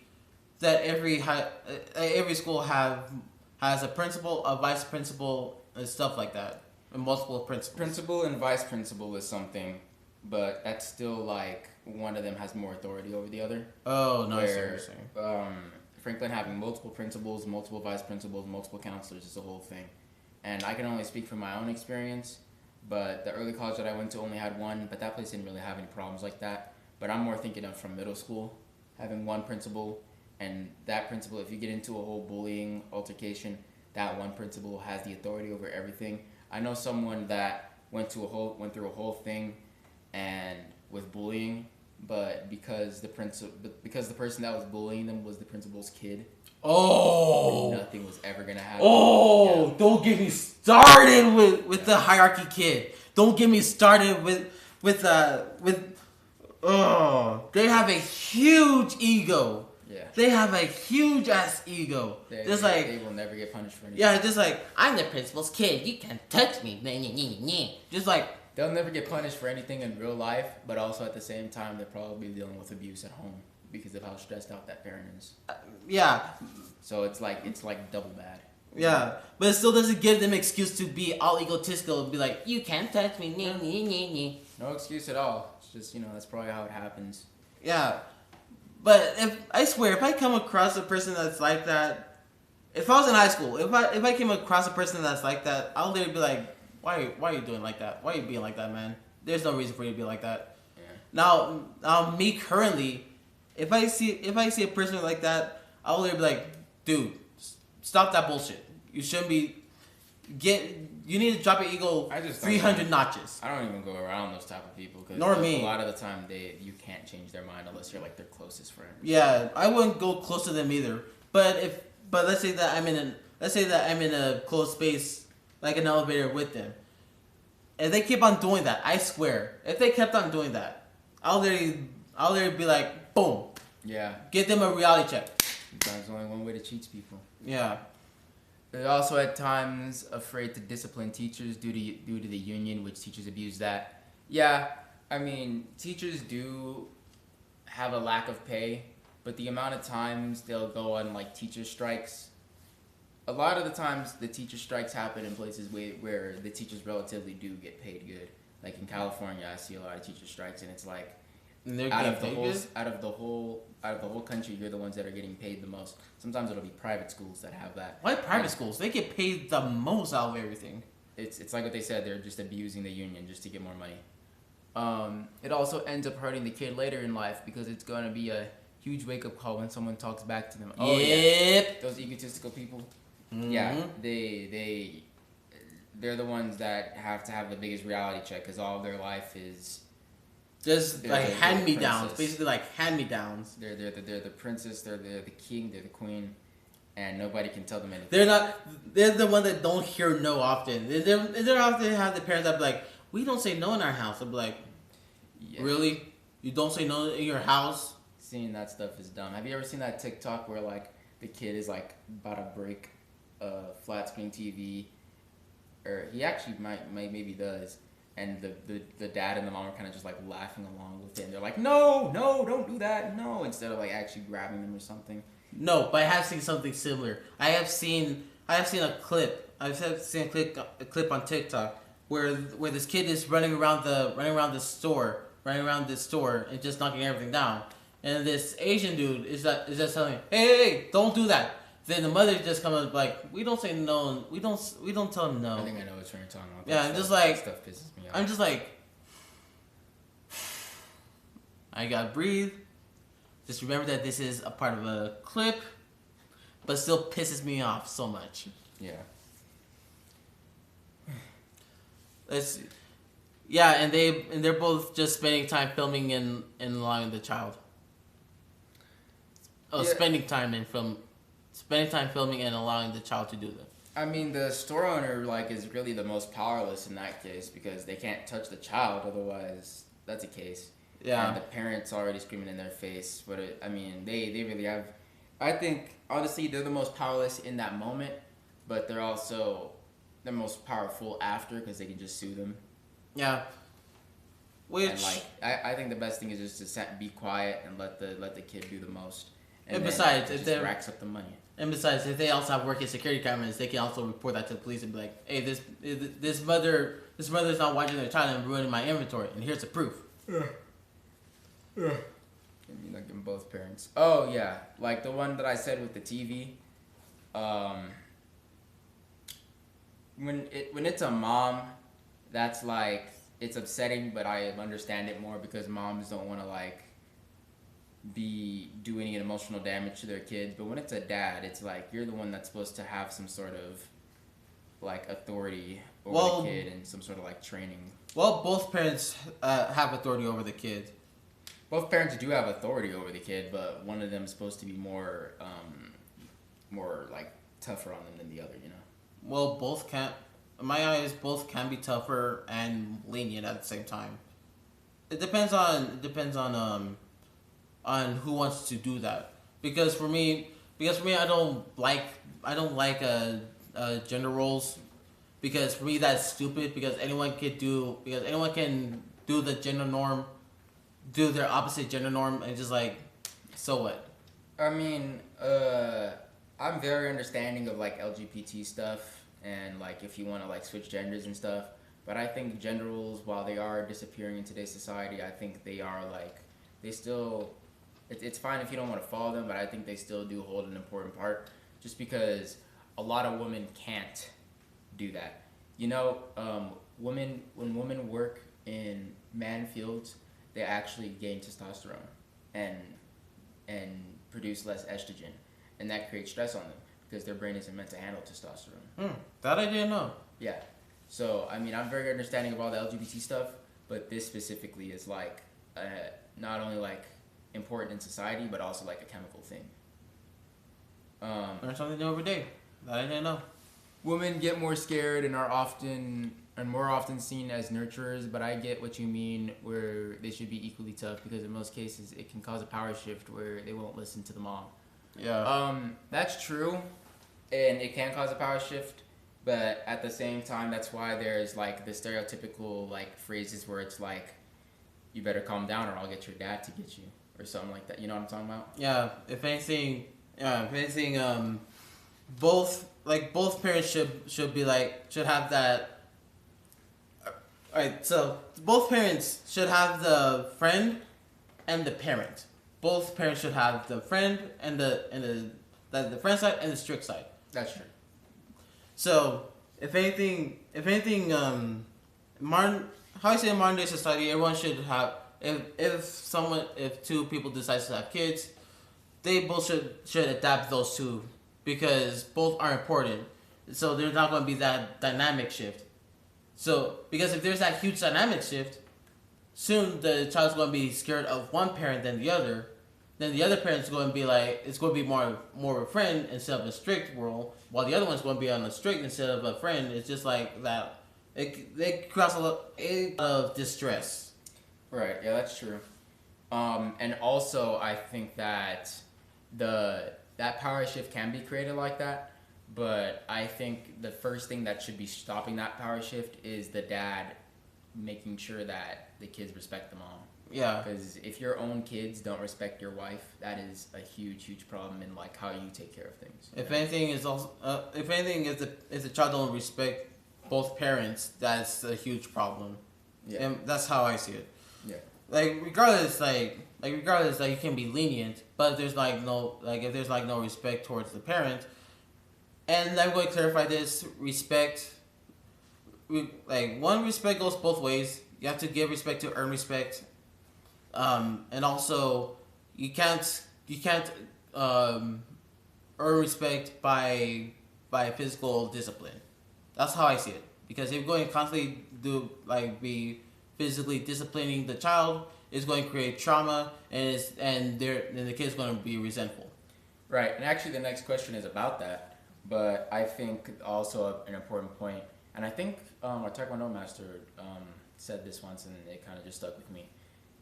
A: school has a principal, a vice principal, and stuff like that. And multiple principals.
B: Principal and vice principal is something, but that's still like one of them has more authority over the other.
A: Oh, no, I see what you're saying.
B: Franklin having multiple principals, multiple vice principals, multiple counselors is a whole thing. And I can only speak from my own experience, but the early college that I went to only had one, but that place didn't really have any problems like that. But I'm more thinking of from middle school, having one principal, and that principal, if you get into a whole bullying altercation, that one principal has the authority over everything. I know someone that went through a whole thing, and with bullying, but because the person that was bullying them was the principal's kid.
A: Oh,
B: nothing was ever gonna happen.
A: Oh, yeah. Don't get me started with the hierarchy kid. Don't get me started with. Oh, they have a huge ego. Yeah. They have a huge ass ego.
B: They will never get punished for anything.
A: Yeah, just like, I'm the principal's kid. You can't touch me. Just like,
B: they'll never get punished for anything in real life, but also at the same time, they're probably dealing with abuse at home because of how stressed out that parent is.
A: Yeah.
B: So it's like double bad.
A: Yeah, but it still doesn't give them excuse to be all egotistical and be like, you can't touch me.
B: No excuse at all. It's just, that's probably how it happens.
A: Yeah. But if I come across a person that's like that, if I was in high school, if I came across a person that's like that, I'll literally be like, why are you doing like that? Why are you being like that, man? There's no reason for you to be like that. Yeah. Now me currently, if I see a person like that, I'll literally be like, dude, stop that bullshit. You shouldn't be you need to drop your ego 300 notches.
B: I don't even go around those type of people because
A: me.
B: A lot of the time you can't change their mind unless you're like their closest friend.
A: Yeah, I wouldn't go close to them either. But let's say that I'm in a closed space like an elevator with them. If they keep on doing that, I swear, if they kept on doing that, I'll literally be like, boom.
B: Yeah.
A: Get them a reality check.
B: Sometimes only one way to teach people.
A: Yeah.
B: They're also at times afraid to discipline teachers due to the union, which teachers abuse that. Yeah, I mean, teachers do have a lack of pay, but the amount of times they'll go on like teacher strikes, a lot of the times the teacher strikes happen in places where the teachers relatively do get paid good. Like in California, I see a lot of teacher strikes, and it's like out of the whole country, you're the ones that are getting paid the most. Sometimes it'll be private schools that have that.
A: Why private schools? They get paid the most out of everything.
B: It's like what they said. They're just abusing the union just to get more money. It also ends up hurting the kid later in life because it's gonna be a huge wake up call when someone talks back to them. Oh yeah, those egotistical people. Mm-hmm. Yeah, they're the ones that have to have the biggest reality check because all of their life is.
A: Just like hand-me-downs, basically like hand-me-downs.
B: They're the princess, they're the king, they're the queen, and nobody can tell them anything.
A: They're the one that don't hear no often. They often have the parents that be like, we don't say no in our house. I'll be like, yeah. Really? You don't say no in your house?
B: seeing that stuff is dumb. Have you ever seen that TikTok where like the kid is like about to break a flat screen TV, or he actually maybe does, and the dad and the mom are kind of just like laughing along with it, and they're like, no, don't do that, no, instead of like actually grabbing them or something.
A: No, but I have seen something similar. I have seen a clip. I've seen a clip on TikTok where this kid is running around this store and just knocking everything down. And this Asian dude is just telling him, hey, don't do that. Then the mother just comes up like, we don't say no, we don't tell him no.
B: I think I know what you're talking about.
A: Yeah, I'm just like,
B: that stuff pisses me off.
A: I'm just like, I gotta breathe. Just remember that this is a part of a clip, but still pisses me off so much.
B: Yeah.
A: And they're both just spending time filming and allowing the child. Spending time filming and allowing the child to do that.
B: I mean, the store owner like is really the most powerless in that case because they can't touch the child, otherwise that's a case.
A: Yeah.
B: And the parents already screaming in their face. But they really have. I think honestly they're the most powerless in that moment, but they're also the most powerful after because they can just sue them.
A: Yeah. Which
B: and like I think the best thing is just to be quiet and let the kid do the most.
A: And besides,
B: if they racks up the money.
A: And besides, if they also have working security cameras, they can also report that to the police and be like, "Hey, this mother's not watching their child and ruining my inventory, and here's the proof."
B: Yeah. I mean, like in both parents. Oh yeah, like the one that I said with the TV. When it's a mom, that's like it's upsetting, but I understand it more because moms don't want to like be doing emotional damage to their kids. But when it's a dad, it's like you're the one that's supposed to have some sort of like authority over the kid and some sort of like training.
A: Well, both parents have authority over the kid.
B: Both parents do have authority over the kid, but one of them is supposed to be more like tougher on them than the other, you know.
A: Well, both can. In my eyes, both can be tougher and lenient at the same time. It depends on who wants to do that. Because for me, I don't like gender roles. Because for me, that's stupid. Because anyone can do the gender norm, do their opposite gender norm, and just like, so what?
B: I mean, I'm very understanding of like LGBT stuff and like if you want to like switch genders and stuff. But I think gender roles, while they are disappearing in today's society, I think they are like they still. It's fine if you don't want to follow them, but I think they still do hold an important part. Just because a lot of women can't do that. You know, when women work in man fields, they actually gain testosterone and produce less estrogen, and that creates stress on them because their brain isn't meant to handle testosterone.
A: That I didn't know.
B: Yeah, so I mean, I'm very understanding of all the LGBT stuff, but this specifically is like not only like important in society, but also like a chemical thing.
A: Learn something new every day. That I didn't know.
B: Women get more scared and are more often seen as nurturers, but I get what you mean where they should be equally tough because in most cases it can cause a power shift where they won't listen to the mom.
A: Yeah.
B: That's true, and it can cause a power shift, but at the same time, that's why there's like the stereotypical like phrases where it's like, you better calm down or I'll get your dad to get you or something like that. You know what I'm talking about?
A: Yeah. If anything, both parents should have that. Alright, so both parents should have the friend and the parent. Both parents should have the friend and the friend side and the strict side.
B: That's true.
A: So if anything, how I say in modern day society, everyone should have. If two people decide to have kids, they both should adapt those two because both are important. So there's not going to be that dynamic shift. So because if there's that huge dynamic shift, soon the child's going to be scared of one parent than the other. Then the other parent's going to be like, it's going to be more of a friend instead of a strict role, while the other one's going to be on a strict instead of a friend. It's just like that. It creates a lot of distress.
B: Right. Yeah, that's true. And also, I think that that power shift can be created like that, but I think the first thing that should be stopping that power shift is the dad making sure that the kids respect the mom.
A: Yeah.
B: Because if your own kids don't respect your wife, that is a huge, huge problem in like how you take care of things.
A: If anything is also, if anything, if the child don't respect both parents, that's a huge problem.
B: Yeah.
A: And that's how I see it.
B: Yeah.
A: Like regardless, regardless, you can be lenient, but if there's if there's no respect towards the parent, and I'm going to clarify this: respect, one, respect goes both ways. You have to give respect to earn respect, and also you can't earn respect by physical discipline. That's how I see it. Because if you're going to constantly be physically disciplining the child, it's going to create trauma, and the kid's going to be resentful.
B: Right, and actually the next question is about that, but I think also an important point, and I think our Taekwondo master said this once, and it kind of just stuck with me,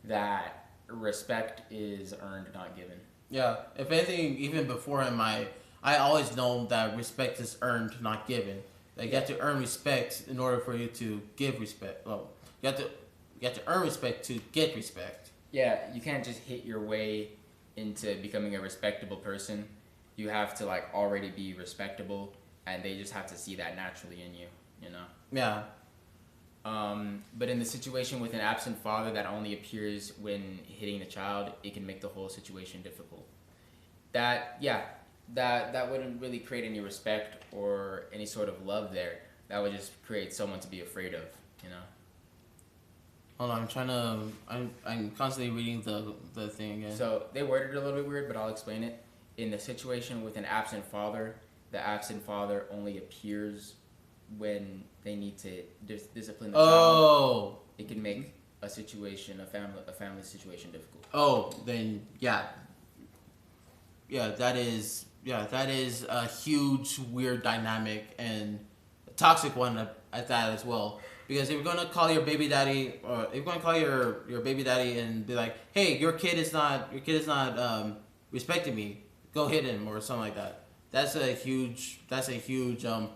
B: that respect is earned, not given.
A: Yeah, if anything, even before him, I always known that respect is earned, not given. Like you have to earn respect in order for you to give respect. Well, you have to earn respect to get respect.
B: Yeah, you can't just hit your way into becoming a respectable person. You have to like already be respectable, and they just have to see that naturally in you. You know.
A: Yeah.
B: But in the situation with an absent father that only appears when hitting the child, it can make the whole situation difficult. That wouldn't really create any respect or any sort of love there. That would just create someone to be afraid of, you know.
A: Hold on, I'm constantly reading the thing again.
B: So they worded it a little bit weird, but I'll explain it. In the situation with an absent father, the absent father only appears when they need to discipline the child. It can make a family situation difficult.
A: Oh, then yeah, that is a huge weird dynamic and a toxic one at that as well. Because if you're gonna call your baby daddy, or if you're gonna call your baby daddy and be like, hey, your kid is not respecting me, go hit him or something like that. That's a huge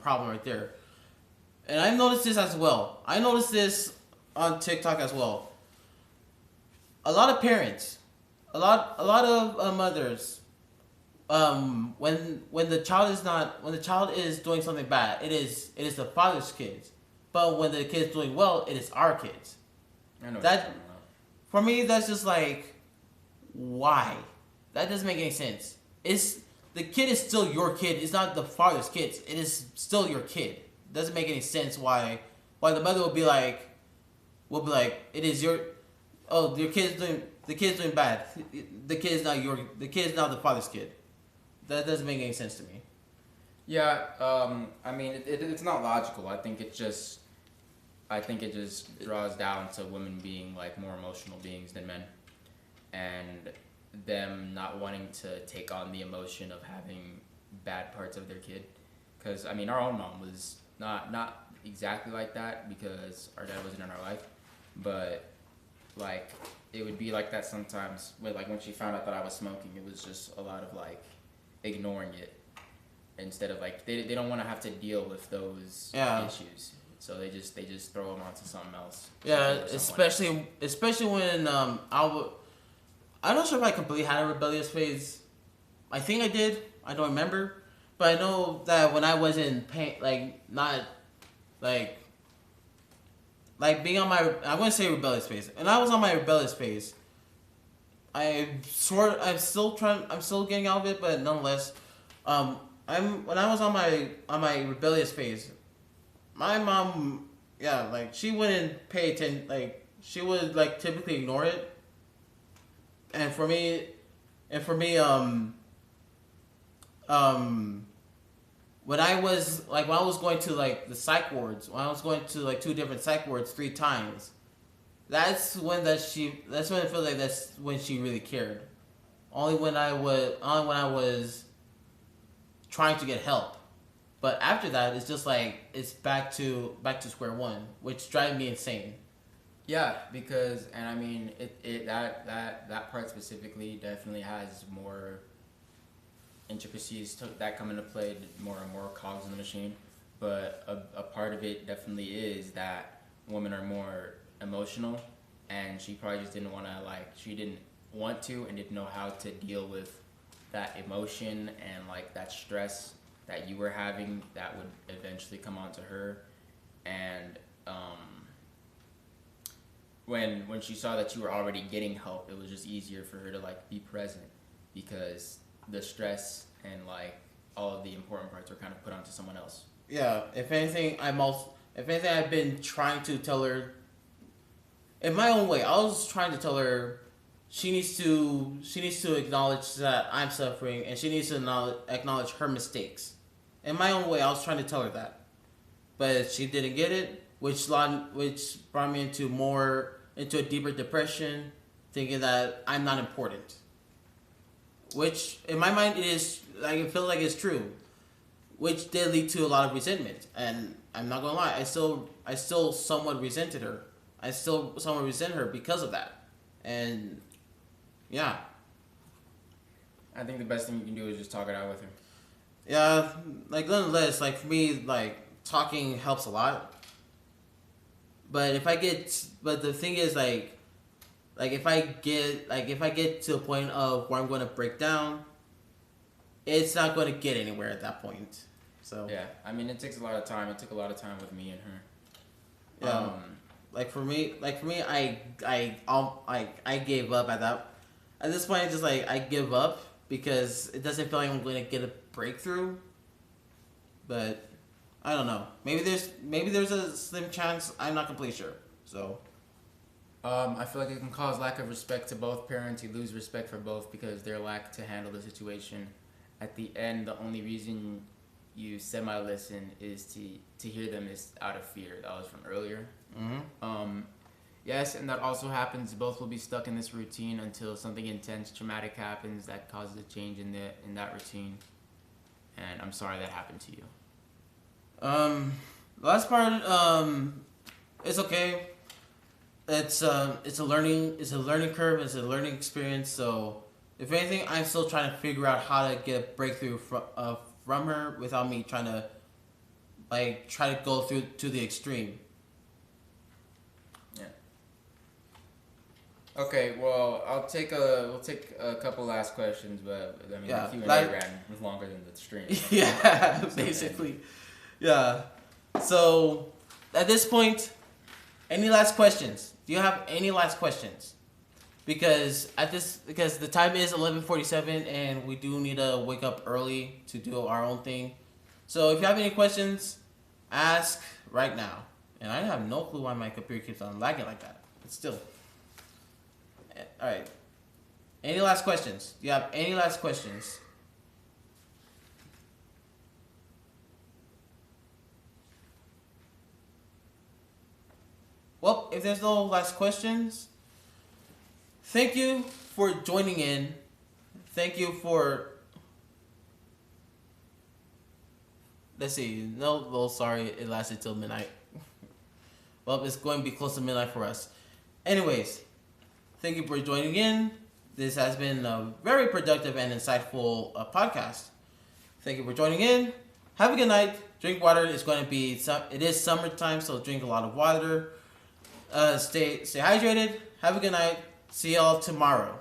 A: problem right there. And I've noticed this as well. I noticed this on TikTok as well. A lot of parents, a lot of mothers, when the child is doing something bad, it is the father's kids. But when the kid's doing well, it is our kids.
B: I know
A: that for me, that's just like, why? That doesn't make any sense. The kid is still your kid. It's not the father's kids. It is still your kid. Doesn't make any sense why the mother will be like it is your the kid's doing bad. The kid is not the father's kid. That doesn't make any sense to me.
B: Yeah, I mean it's not logical. I think it just draws down to women being like more emotional beings than men, and them not wanting to take on the emotion of having bad parts of their kid. Because I mean, our own mom was not exactly like that because our dad wasn't in our life, but like it would be like that sometimes. When she found out that I was smoking, it was just a lot of like ignoring it instead of like they don't want to have to deal with those issues, so they just throw them onto something else.
A: Yeah, especially when I'm not sure if I completely had a rebellious phase. I think I did. I don't remember. But I know that when I was in pain, being on my, I wouldn't say rebellious phase. And I was on my rebellious phase. I'm still getting out of it, but nonetheless, when I was on my rebellious phase, my mom, she wouldn't pay attention. She would typically ignore it. And for me, when I was going to the psych wards, when I was going to 2 different psych wards 3 times, that's when it feels like that's when she really cared. Only when I was trying to get help. But after that, it's just it's back to square one, which drives me insane.
B: Yeah, because and I mean that part specifically definitely has more intricacies that come into play, more and more cogs in the machine. But a part of it definitely is that women are more emotional, and she probably just didn't want to she didn't want to and didn't know how to deal with that emotion and like that stress that you were having that would eventually come onto her, and when she saw that you were already getting help, it was just easier for her to like be present because the stress and like all of the important parts were kind of put onto someone else.
A: Yeah. If anything, I've been trying to tell her in my own way. I was trying to tell her she needs to acknowledge that I'm suffering, and she needs to acknowledge her mistakes. In my own way, I was trying to tell her that, but she didn't get it, which brought me into a deeper depression, thinking that I'm not important. Which in my mind is like it feels like it's true, which did lead to a lot of resentment. And I'm not gonna lie, I still somewhat resented her. I still somewhat resent her because of that. And yeah,
B: I think the best thing you can do is just talk it out with her.
A: yeah, like nonetheless, like for me, like talking helps a lot. But the thing is, if I get to a point of where I'm going to break down, it's not going to get anywhere at that point. So
B: yeah, I mean, it takes a lot of time. It took a lot of time with me and her.
A: Yeah, for me, I gave up at that. At this point, it's just like I give up because it doesn't feel like I'm going to get a breakthrough. But I don't know. Maybe there's a slim chance. I'm not completely sure. So
B: I feel like it can cause lack of respect to both parents. You lose respect for both because their lack to handle the situation. At the end, the only reason you semi-listen is to hear them is out of fear. That was from earlier.
A: Mm-hmm.
B: Yes, and that also happens. Both will be stuck in this routine until something intense, traumatic happens that causes a change in that routine. And I'm sorry that happened to you.
A: The last part, it's okay. It's a learning curve. It's a learning experience. So if anything, I'm still trying to figure out how to get a breakthrough from her without me trying to try to go through to the extreme.
B: Yeah. Okay. Well, we'll take a couple last questions, but I mean the Q&A was longer than the stream.
A: Yeah, basically. Yeah. So at this point, any last questions? Do you have any last questions? Because the time is 11:47 and we do need to wake up early to do our own thing. So if you have any questions, ask right now. And I have no clue why my computer keeps on lagging like that. But still. All right. Any last questions? Do you have any last questions? Well, if there's no last questions, thank you for joining in. Thank you for... Let's see. No, well, sorry, it lasted till midnight. Well, it's going to be close to midnight for us. Anyways, thank you for joining in. This has been a very productive and insightful podcast. Thank you for joining in. Have a good night. Drink water. It is summertime, so drink a lot of water. Stay hydrated. Have a good night. See y'all tomorrow.